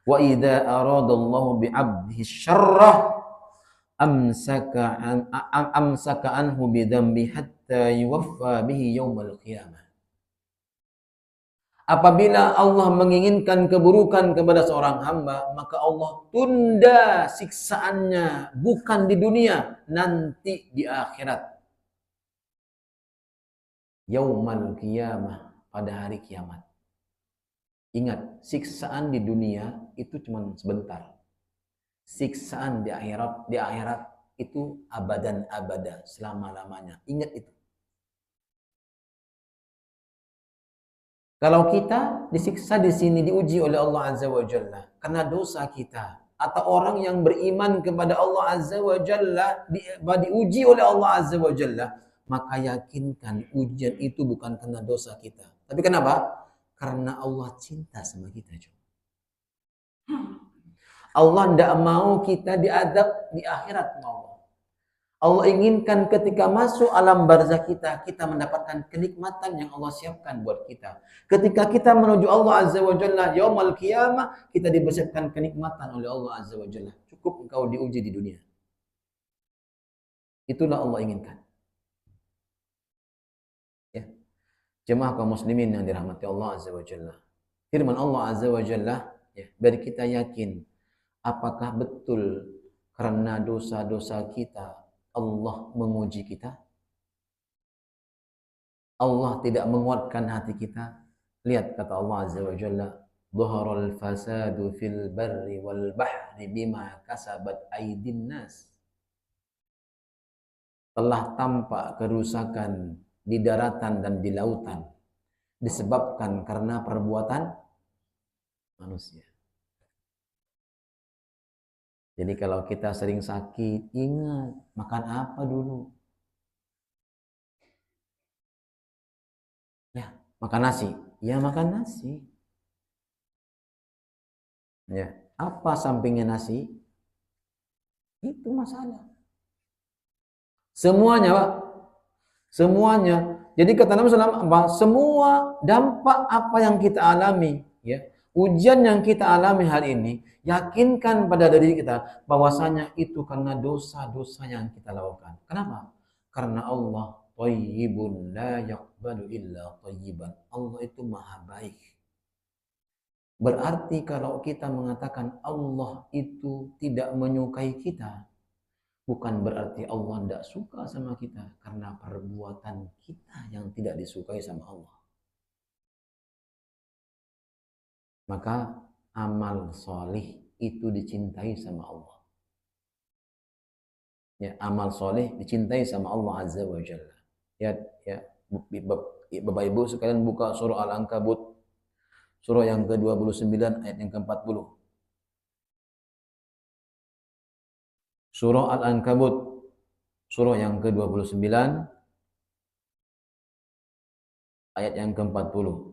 Wa idza aradallahu bi 'abdihi syarrah amsaka anhu bi dzambi hatta yuwaffa bihi yaumal qiyamah. Apabila Allah menginginkan keburukan kepada seorang hamba, maka Allah tunda siksaannya bukan di dunia, nanti di akhirat. yaumal qiyamah, pada hari kiamat. Ingat, siksaan di dunia itu cuma sebentar. Siksaan di akhirat itu abadan abada, selama-lamanya. Ingat itu. Kalau kita disiksa di sini, diuji oleh Allah Azza wa Jalla karena dosa kita, atau orang yang beriman kepada Allah Azza wa Jalla diuji oleh Allah Azza wa Jalla, maka yakinkan ujian itu bukan karena dosa kita. Tapi kenapa? Karena Allah cinta sama kita. Allah tidak mau kita diadab di akhirat. Allah inginkan ketika masuk alam barzah kita mendapatkan kenikmatan yang Allah siapkan buat kita. Ketika kita menuju Allah Azza wa Jalla yaumul qiyamah, kita dipersiapkan kenikmatan oleh Allah Azza wa Jalla. Cukup engkau diuji di dunia. Itulah Allah inginkan. Ya. Jemaah kaum muslimin yang dirahmati Allah Azza wa Jalla. Firman Allah Azza wa Jalla, ya, biar kita yakin apakah betul karena dosa-dosa kita Allah menguji kita? Allah tidak menguatkan hati kita. Lihat kata Allah Azza wa Jalla, "Dhaharal fasadu fil barri wal bahri bima kasabat aydin nas." Telah tampak kerusakan di daratan dan di lautan disebabkan karena perbuatan manusia. Jadi kalau kita sering sakit, ingat makan apa dulu? Ya, makan nasi. Ya, makan nasi. Ya, apa sampingnya nasi? Itu masalah. Semuanya, Pak. Semuanya. Jadi kata Nabi SAW, semua dampak apa yang kita alami, ya, ujian yang kita alami hari ini, yakinkan pada diri kita bahwasanya itu karena dosa-dosa yang kita lakukan. Kenapa? Karena Allah thayyibun la yaqbalu illa thayyiban. Allah itu maha baik. Berarti kalau kita mengatakan Allah itu tidak menyukai kita, bukan berarti Allah tidak suka sama kita, karena perbuatan kita yang tidak disukai sama Allah. Maka amal soleh itu dicintai sama Allah. Ya, amal soleh dicintai sama Allah Azza wa Jalla. Ya, Bapak Ibu sekalian buka surah Al-Ankabut, surah yang ke-29 ayat yang ke-40. Surah Al-Ankabut, surah yang ke-29 ayat yang ke-40.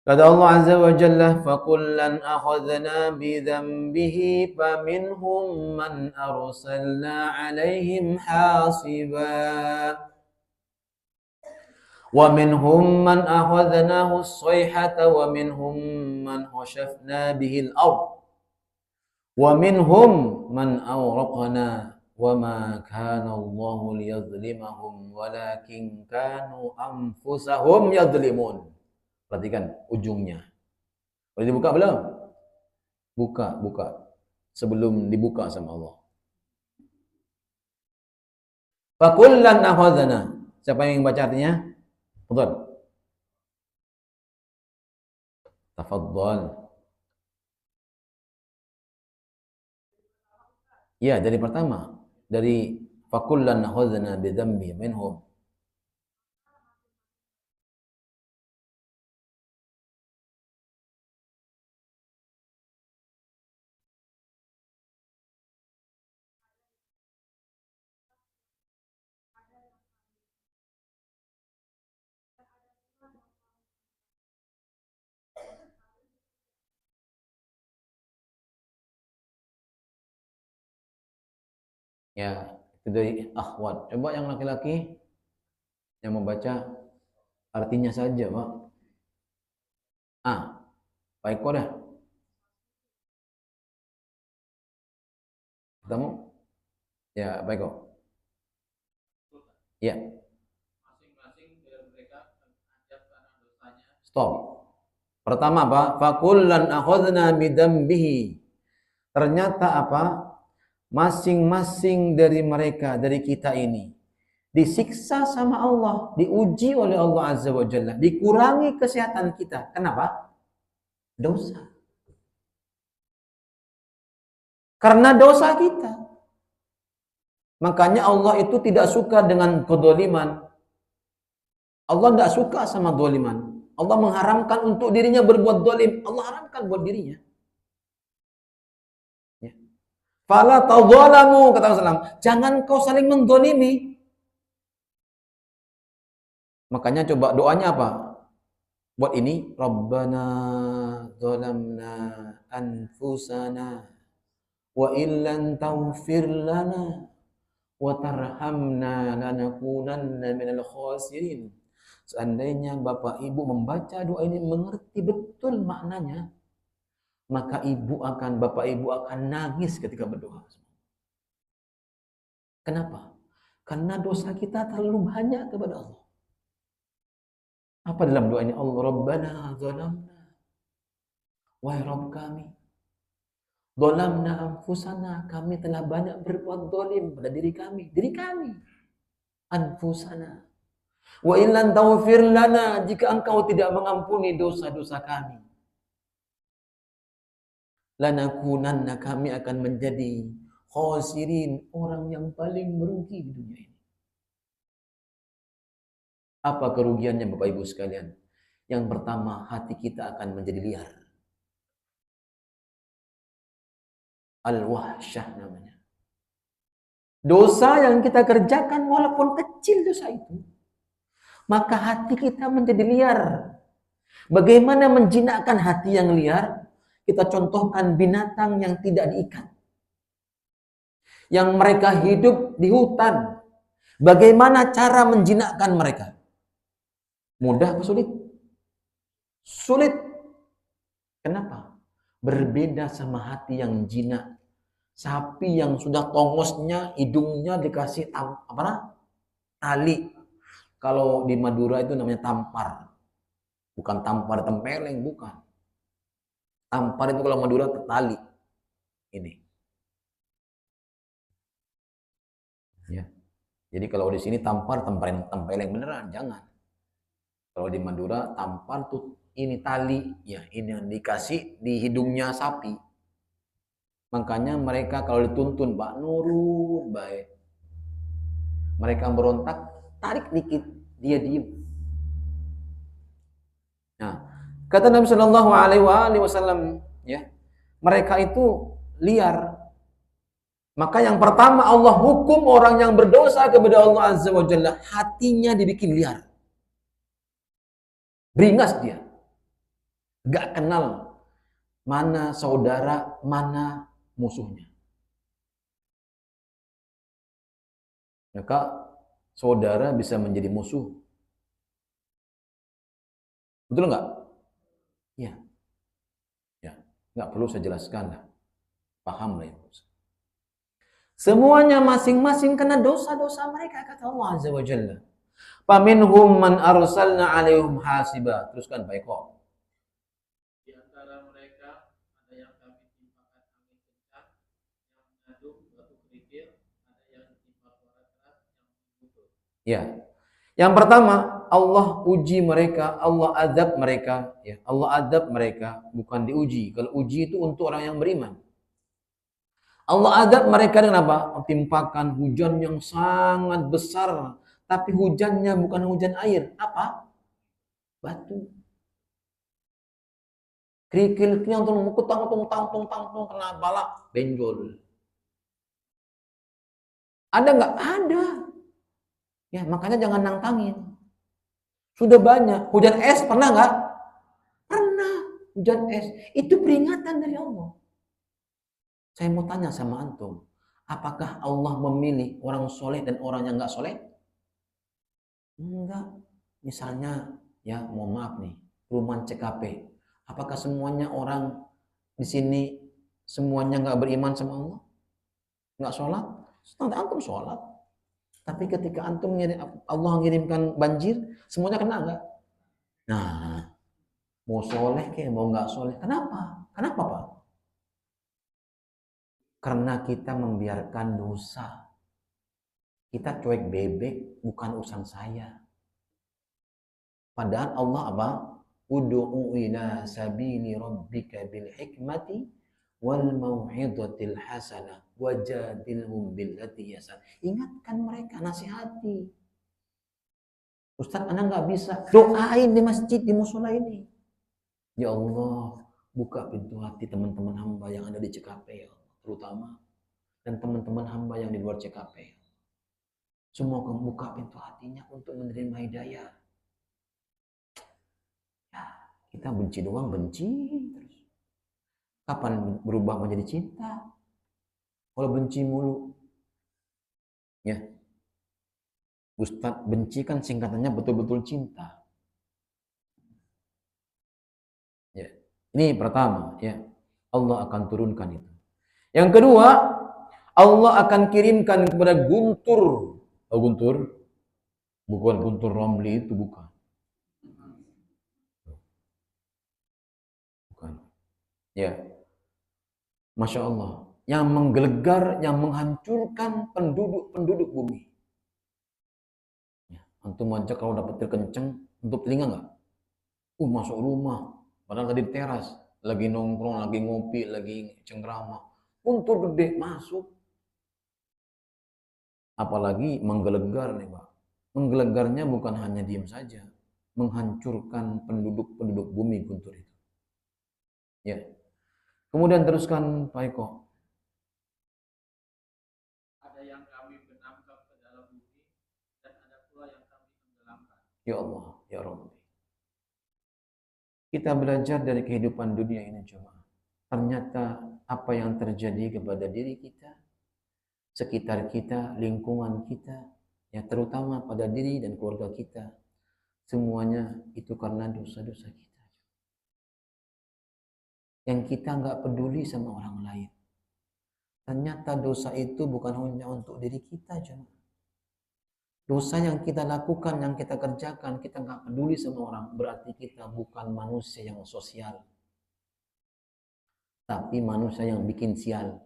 Kata Allah Azza wa Jalla, فَكُلًّا أَخَذْنَا بِذَنبِهِ فَمِنْهُمْ مَنْ أَرْسَلْنَا عَلَيْهِمْ حَاصِبًا وَمِنْهُمْ مَنْ أَخَذْنَاهُ الصَّيْحَةَ وَمِنْهُمْ مَنْ خَسَفْنَا بِهِ الْأَرْضَ وَمِنْهُمْ مَنْ أَغْرَقْنَا وَمَا كَانَ اللَّهُ لِيَظْلِمَهُمْ وَلَكِنْ كَانُوا أَنفُسَهُمْ يَظْلِمُونَ. Perhatikan ujungnya. Boleh dibuka belum? Buka. Sebelum dibuka sama Allah. Fakullan akhadna. Siapa yang baca artinya? Betul. Tafadhal. Ya, dari pertama. Dari fakullan akhadna bidzambi minhum. Ya, itu dari akhwat. Coba yang laki-laki yang membaca artinya saja, Pak. Pak Eko dah. Ketemu? Ya, Pak Eko. Ya. Stop. Pertama apa? Fakullan akhadna bidzambihi. Ternyata apa? Masing-masing dari mereka, dari kita ini, disiksa sama Allah, diuji oleh Allah Azza wa Jalla, dikurangi kesehatan kita. Kenapa? Dosa. Karena dosa kita. Makanya Allah itu tidak suka dengan kezaliman. Allah tidak suka sama zaliman. Allah mengharamkan untuk dirinya berbuat zalim. Allah haramkan buat dirinya. Ya. Fala tadzalamu, kata Rasulullah, jangan kau saling menzalimi. Makanya coba doanya apa? Buat ini, Rabbana zalamna anfusana wa illan taghfir lana wa tarhamna lanakunanna minal khasirin. Seandainya Bapak Ibu membaca doa ini mengerti betul maknanya, maka Bapak Ibu akan nangis ketika berdoa. Kenapa? Karena dosa kita terlalu banyak kepada Allah. Apa dalam doa ini? Allah Rabbana zalamna, wahai Rabb kami, zalamna anfusana, kami telah banyak berbuat zalim pada diri kami, anfusana. Wa illan taghfir lana, jika engkau tidak mengampuni dosa-dosa kami, lanakunanna, kami akan menjadi khasirin, orang yang paling merugi di dunia ini. Apa kerugiannya Bapak Ibu sekalian? Yang pertama, hati kita akan menjadi liar. Al-wahsyah namanya. Dosa yang kita kerjakan walaupun kecil dosa itu, maka hati kita menjadi liar. Bagaimana menjinakkan hati yang liar? Kita contohkan binatang yang tidak diikat, yang mereka hidup di hutan. Bagaimana cara menjinakkan mereka? Mudah atau sulit? Sulit. Kenapa? Berbeda sama hati yang jinak. Sapi yang sudah tongosnya, hidungnya dikasih tali. Kalau di Madura itu namanya tampar. Bukan tampar tempeleng, bukan. Tampar itu kalau Madura tali. Ini. Ya. Jadi kalau di sini tampar tempeleng beneran, jangan. Kalau di Madura tampar tuh ini tali, ya ini yang dikasih di hidungnya sapi. Makanya mereka kalau dituntun, Pak, nurut baik. Mereka berontak, tarik dikit, dia diem. Nah, kata Nabi Shallallahu Alaihi Wasallam, ya, mereka itu liar. Maka yang pertama Allah hukum orang yang berdosa kepada Allah Azza wa Jalla, hatinya dibikin liar. Beringas dia. Gak kenal mana saudara, mana musuhnya. Maka saudara bisa menjadi musuh. Betul nggak? Ya. Ya, nggak perlu saya jelaskan lah. Paham lah ya. Semuanya masing-masing kena dosa-dosa mereka, kata Allah Azza wa Jalla. Faminhum man arsalna alaihim hasiba. Teruskan Pak Eko. Di antara mereka ada yang kami timpakan angin kencang, yang mengandung batu kerikil, ada yang ditimpa suara keras yang mengutuk. Ya. Yang pertama, Allah uji mereka, Allah azab mereka, ya. Allah azab mereka, bukan diuji. Kalau uji itu untuk orang yang beriman. Allah azab mereka dengan apa? Timpakan hujan yang sangat besar, tapi hujannya bukan hujan air. Apa? Batu. Kerikilnya untuk tang kena balak, benjol. Ada nggak? Ada. Ya, makanya jangan nantangin. Sudah banyak. Hujan es pernah nggak? Pernah. Hujan es. Itu peringatan dari Allah. Saya mau tanya sama antum, apakah Allah memilih orang soleh dan orang yang nggak soleh? Enggak. Misalnya, ya mohon maaf nih, perumahan CKP. Apakah semuanya orang di sini semuanya nggak beriman sama Allah? Nggak sholat? Nanti antum sholat. Tapi ketika antum Allah mengirimkan banjir, semuanya kena nggak? Nah, mau soleh kayak mau nggak soleh, kenapa? Kenapa Pak? Karena kita membiarkan dosa Kita cuek bebek, bukan urusan saya. Padahal Allah apa? Ud'u ila sabili rabbika bil hikmati wal mau'izatil hasanah wajadilhum billati yasan. Ingatkan mereka, nasihati. Ustaz, anak nggak bisa. Doain di masjid, di musola ini. Ya Allah, buka pintu hati teman-teman hamba yang ada di CKP, ya Allah, terutama, dan teman-teman hamba yang di luar CKP. Semua kamu buka pintu hatinya untuk menerima hidayah. Ya, kita benci doang, benci terus. Kapan berubah menjadi cinta? Kalau benci mulu, ya. Ustaz, benci kan singkatannya betul-betul cinta. Ya. Ini pertama, ya. Allah akan turunkan itu. Yang kedua, Allah akan kirimkan kepada Guntur. Oh, Guntur? Bukan Guntur Romli itu, bukan. Bukan. Ya. Masya Allah. Yang menggelegar, yang menghancurkan penduduk bumi. Ya. Antum aja kalau dapat terkenceng, untuk telinga nggak? Masuk rumah. Padahal tadi teras. Lagi nongkrong, lagi ngopi, lagi cengkrama. Guntur gede, masuk. Apalagi menggelegar nih Pak. Menggelegarnya bukan hanya diam saja. Menghancurkan penduduk bumi Guntur itu. Ya. Kemudian teruskan Pak Eko. Ada yang kami benamkan ke dalam bumi dan ada pula yang kami tenggelamkan. Ya Allah, ya Rabbi. Kita belajar dari kehidupan dunia ini coba. Ternyata apa yang terjadi kepada diri kita, sekitar kita, lingkungan kita, ya terutama pada diri dan keluarga kita, semuanya itu karena dosa-dosa kita. Yang kita nggak peduli sama orang lain. Ternyata dosa itu bukan hanya untuk diri kita, cuma dosa yang kita lakukan, yang kita kerjakan, kita nggak peduli sama orang, berarti kita bukan manusia yang sosial, tapi manusia yang bikin sial.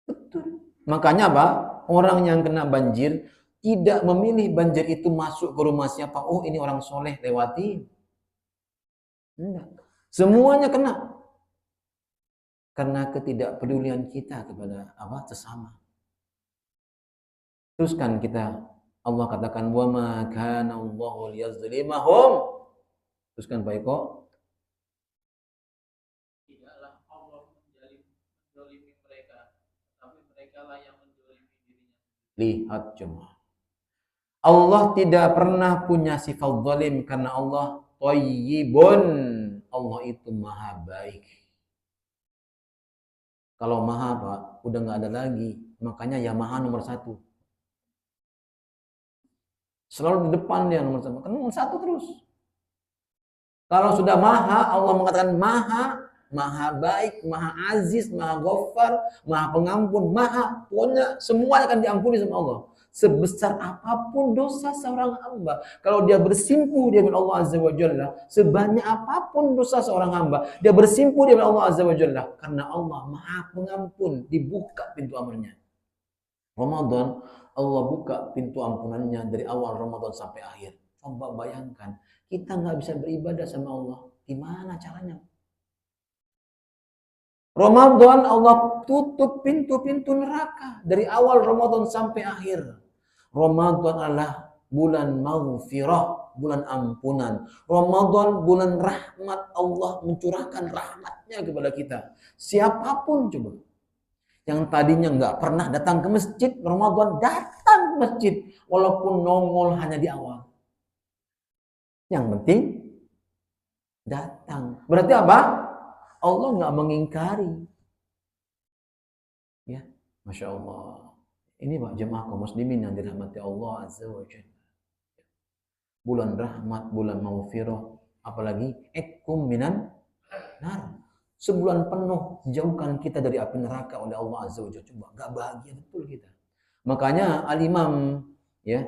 Betul. Makanya apa? Orang yang kena banjir tidak memilih banjir itu masuk ke rumah siapa. Oh, ini orang soleh, lewati. Enggak. Semuanya kena. Karena ketidakpedulian kita kepada apa? Sesama. Teruskan kita, Allah katakan wa ma kana Allahu liyazlimahum. Teruskan Pak Eko. Tidaklah Allah menzalimi mereka, tapi mereka lah yang menzalimi dirinya. Lihat cuma. Allah tidak pernah punya sifat zalim karena Allah thayyibun. Allah itu maha baik. Kalau maha Pak, udah nggak ada lagi. Makanya ya maha nomor satu. Selalu di depan dia nomor satu. Kan nomor satu terus. Kalau sudah maha, Allah mengatakan maha baik, maha aziz, maha ghaffar, maha pengampun, maha. Pokoknya semuanya akan diampuni sama Allah. Sebesar apapun dosa seorang hamba, kalau dia bersimpuh dengan Allah Azza wa Jalla, sebanyak apapun dosa seorang hamba, dia bersimpuh dengan Allah Azza wa Jalla, karena Allah maha pengampun, dibuka pintu ampunnya. Ramadan, Allah buka pintu ampunannya dari awal Ramadan sampai akhir. Coba bayangkan, kita nggak bisa beribadah sama Allah, gimana caranya? Ramadan Allah tutup pintu-pintu neraka dari awal Ramadan sampai akhir. Ramadan adalah bulan maghfirah, bulan ampunan. Ramadan bulan rahmat, Allah mencurahkan rahmatnya kepada kita. Siapapun coba yang tadinya nggak pernah datang ke masjid, Ramadan datang ke masjid walaupun nongol hanya di awal. Yang penting datang. Berarti apa? Allah nggak mengingkari. Ya, Masya Allah. Ini Pak jemaah kaum muslimin yang dirahmati Allah Azza wa Jalla. Bulan rahmat, bulan maghfirah, apalagi ikum minan nar. Sebulan penuh jauhkan kita dari api neraka oleh Allah Azza wa Jalla. Coba nggak bahagia betul kita. Makanya Al-Imam ya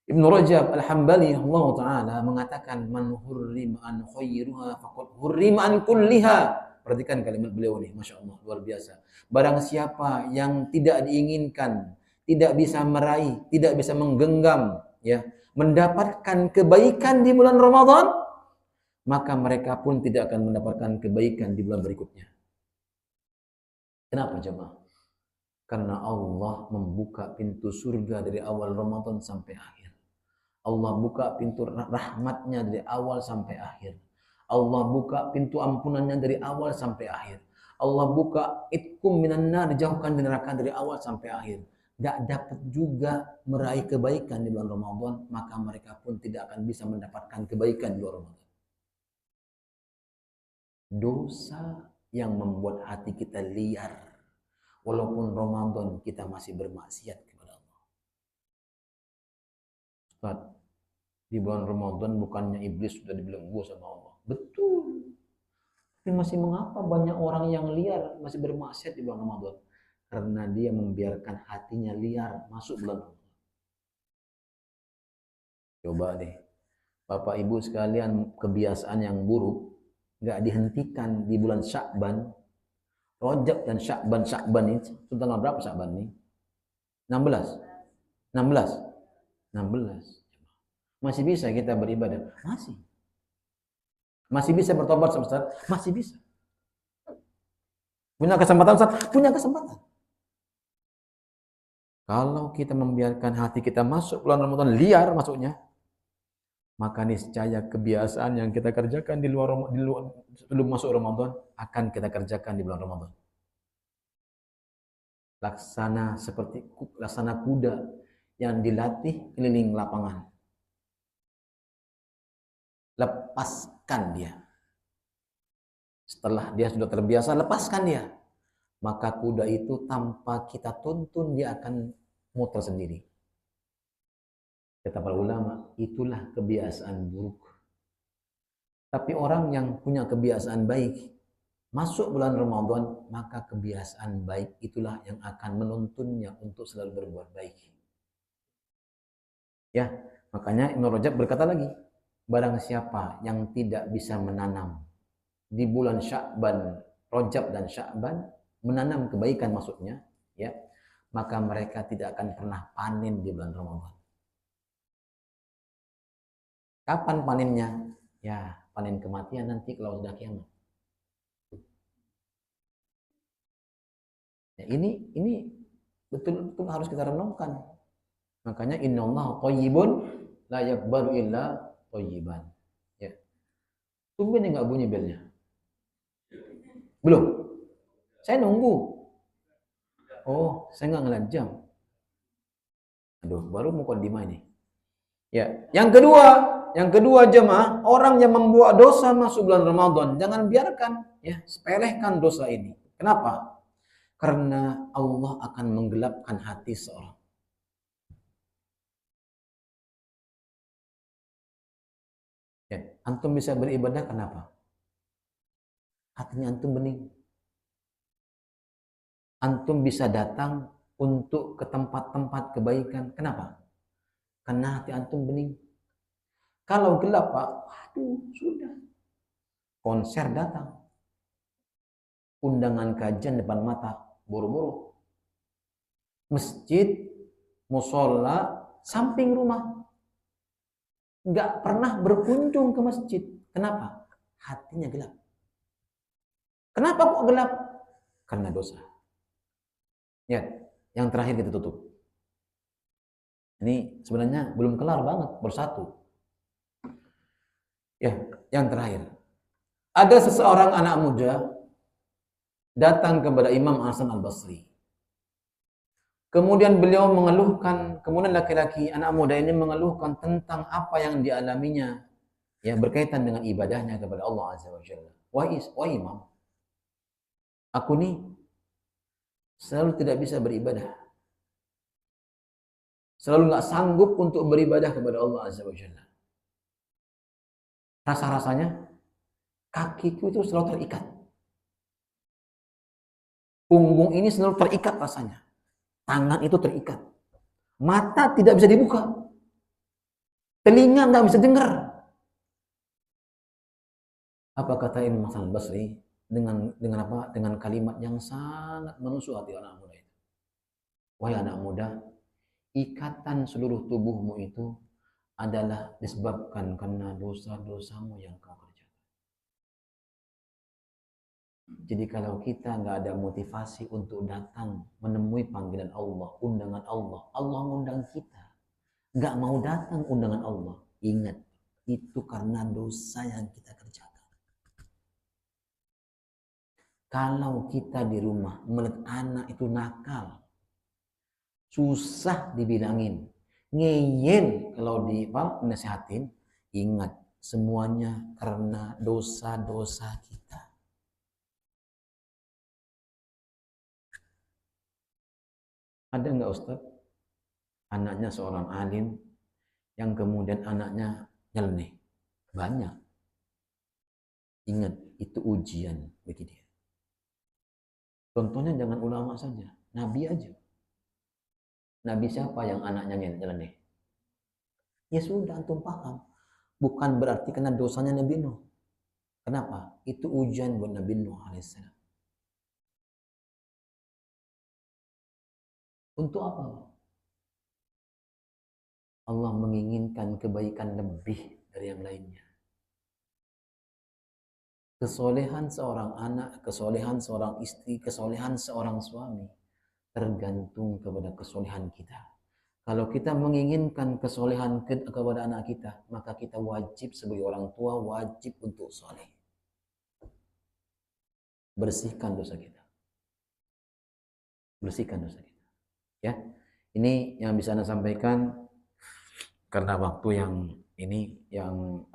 Ibnu Rajab Al-Hambali Allah Ta'ala mengatakan man hurrima an khairuha faqad hurrima an kulliha. Perhatikan kalimat beliau nih, Masya Allah, luar biasa. Barang siapa yang tidak diinginkan, tidak bisa meraih, tidak bisa menggenggam, ya, mendapatkan kebaikan di bulan Ramadan, maka mereka pun tidak akan mendapatkan kebaikan di bulan berikutnya. Kenapa jemaah? Karena Allah membuka pintu surga dari awal Ramadan sampai akhir. Allah buka pintu rahmatnya dari awal sampai akhir. Allah buka pintu ampunannya dari awal sampai akhir. Allah buka itkum minan nar, dijauhkan dari neraka dari awal sampai akhir. Gak dapat juga meraih kebaikan di bulan Ramadan, maka mereka pun tidak akan bisa mendapatkan kebaikan di bulan Ramadan. Dosa yang membuat hati kita liar. Walaupun Ramadan kita masih bermaksiat kepada Allah. Ustaz, di bulan Ramadan bukannya iblis sudah dibelenggu sama Allah? Betul. Tapi masih mengapa banyak orang yang liar masih bermaksiat di bulan Ramadan? Karena dia membiarkan hatinya liar masuk bulan Ramadan. Coba deh, Bapak Ibu sekalian, kebiasaan yang buruk nggak dihentikan di bulan Sya'ban, Rajab dan Sya'ban ini, tanggal berapa Sya'ban ini? 16. 16. Masih bisa kita beribadah? Masih. Masih bisa bertobat, Ustaz? Masih bisa. Punya kesempatan, Ustaz? Punya kesempatan. Kalau kita membiarkan hati kita masuk bulan Ramadan liar masuknya, maka niscaya kebiasaan yang kita kerjakan di luar sebelum masuk Ramadan akan kita kerjakan di bulan Ramadan. Laksana kuda yang dilatih keliling lapangan. Lepaskan dia. Setelah dia sudah terbiasa, lepaskan dia. Maka kuda itu tanpa kita tuntun dia akan muter sendiri. Kata para ulama, itulah kebiasaan buruk. Tapi orang yang punya kebiasaan baik, masuk bulan Ramadan, maka kebiasaan baik itulah yang akan menuntunnya untuk selalu berbuat baik. Ya, makanya Ibnu Rajab berkata lagi, barang siapa yang tidak bisa menanam di bulan Sya'ban, Rajab dan Sya'ban, menanam kebaikan maksudnya, ya, maka mereka tidak akan pernah panen di bulan Ramadan. Kapan panennya? Ya, panen kematian nanti kalau sudah kiamat. Ya, ini betul-betul harus kita renungkan. Makanya innallaha thayyibun la yaqbalu illa thayyiban. Ya. Tumben enggak bunyi belnya? Belum. Saya nunggu. Oh, saya enggak ngeliat jam. Aduh, baru mukadimah ini. Ya, yang kedua jemaah, orang yang membuat dosa masuk bulan Ramadan, jangan biarkan ya, sepelehkan dosa ini. Kenapa? Karena Allah akan menggelapkan hati seorang. Ya, antum bisa beribadah kenapa? Hatinya antum bening. Antum bisa datang untuk ke tempat-tempat kebaikan. Kenapa? Karena hati antum bening. Kalau gelap, Pak, waduh, sudah. Konser datang. Undangan kajian depan mata, buru-buru. Masjid, musola, samping rumah. Nggak pernah berkunjung ke masjid. Kenapa? Hatinya gelap. Kenapa kok gelap? Karena dosa. Ya, yang terakhir kita tutup. Ini sebenarnya belum kelar banget, bersatu. Ya, yang terakhir. Ada seseorang anak muda datang kepada Imam Hasan Al-Basri. Kemudian beliau mengeluhkan, kemudian laki-laki anak muda ini mengeluhkan tentang apa yang dialaminya ya berkaitan dengan ibadahnya kepada Allah Azza wa Jalla. Wahai Imam, aku nih selalu tidak bisa beribadah. Selalu nggak sanggup untuk beribadah kepada Allah Azza wa Jalla. Rasa-rasanya kakiku itu selalu terikat. Punggung ini selalu terikat rasanya. Tangan itu terikat. Mata tidak bisa dibuka. Telinga nggak bisa dengar. Apa kata Imam Hasan Basri? dengan apa? Dengan kalimat yang sangat menusuk hati anak muda itu. Wahai anak muda, ikatan seluruh tubuhmu itu adalah disebabkan karena dosa-dosamu yang kau kerjakan. Jadi kalau kita nggak ada motivasi untuk datang menemui panggilan Allah, undangan Allah, Allah undang kita, nggak mau datang undangan Allah, ingat itu karena dosa yang kita kerjakan. Kalau kita di rumah melihat anak itu nakal, susah dibilangin, ngeyel kalau dinasihatin, ingat semuanya karena dosa-dosa kita. Ada nggak Ustaz anaknya seorang alim yang kemudian anaknya nyeleneh? Banyak. Ingat itu ujian bagi dia. Contohnya jangan ulama saja, Nabi aja. Nabi siapa yang anaknya nyeleneh? Ya sudah antum paham. Bukan berarti karena dosanya Nabi Nuh. Kenapa? Itu ujian buat Nabi Nuh alaihissalam. Untuk apa? Allah menginginkan kebaikan lebih dari yang lainnya. Kesolehan seorang anak, kesolehan seorang istri, kesolehan seorang suami tergantung kepada kesolehan kita. Kalau kita menginginkan kesolehan kepada anak kita, maka kita wajib sebagai orang tua wajib untuk soleh. Bersihkan dosa kita. Bersihkan dosa kita. Ya, ini yang bisa Anda sampaikan karena waktu yang ini yang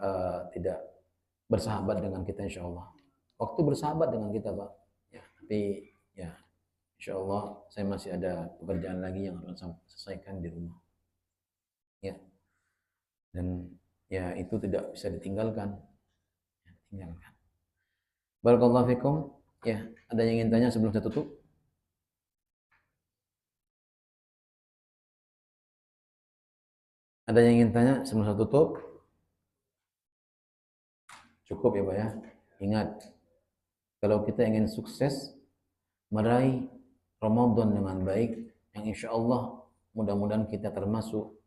tidak bersahabat dengan kita insya Allah. Waktu bersahabat dengan kita Pak. Ya, tapi ya insya Allah saya masih ada pekerjaan lagi yang harus saya selesaikan di rumah. Ya, dan ya itu tidak bisa ditinggalkan. Ya, tinggalkan. Barakallahu fikum. Ya, ada yang ingin tanya sebelum saya tutup? Ada yang ingin tanya sebelum saya tutup? Cukup ya Pak ya. Ingat, kalau kita ingin sukses meraih Ramadan dengan baik, yang insya Allah mudah-mudahan kita termasuk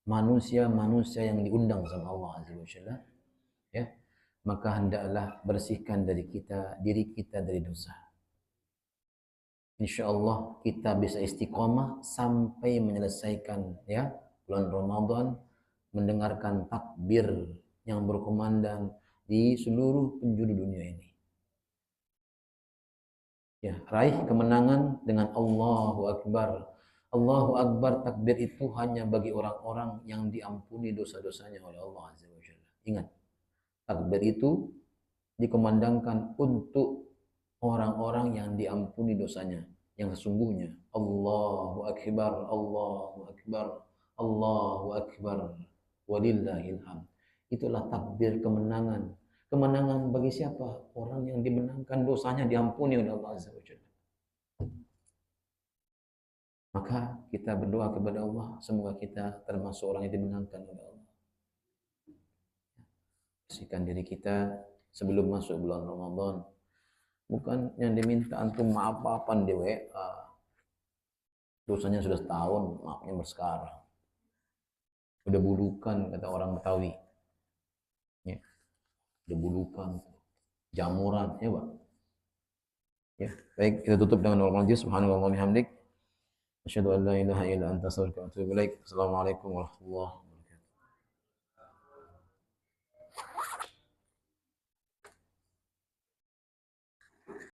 manusia-manusia yang diundang sama Allah Azza wa Jalla, ya, maka hendaklah bersihkan diri kita dari dosa. Insya Allah kita bisa istiqomah sampai menyelesaikan ya bulan Ramadan, mendengarkan takbir yang berkumandang di seluruh penjuru dunia ini. Ya, raih kemenangan dengan Allahu Akbar. Allahu Akbar, takbir itu hanya bagi orang-orang yang diampuni dosa-dosanya oleh Allah Azza wa Jalla. Ingat, takbir itu dikumandangkan untuk orang-orang yang diampuni dosanya. Yang sesungguhnya Allahu Akbar, Allahu Akbar, Allahu Akbar, walillahil hamd. Itulah takbir kemenangan. Kemenangan bagi siapa? Orang yang dimenangkan dosanya diampuni oleh Allah Azza wa Jalla. Maka kita berdoa kepada Allah, semoga kita termasuk orang yang dimenangkan oleh Allah. Bersihkan diri kita sebelum masuk bulan Ramadan. Bukan yang diminta antum maaf-maafan di WA. Dosanya sudah setahun, maafnya bersekarang. Udah bulukan kata orang Betawi. Ya. Udah bulukan, jamuran, ya Pak. Ya, baik, kita tutup dengan normal aja. Subhanallah wa bihamdik. Asyhadu an la ilaha illa anta astaghfiruka wa atubu ilaik. Assalamualaikum warahmatullahi wabarakatuh.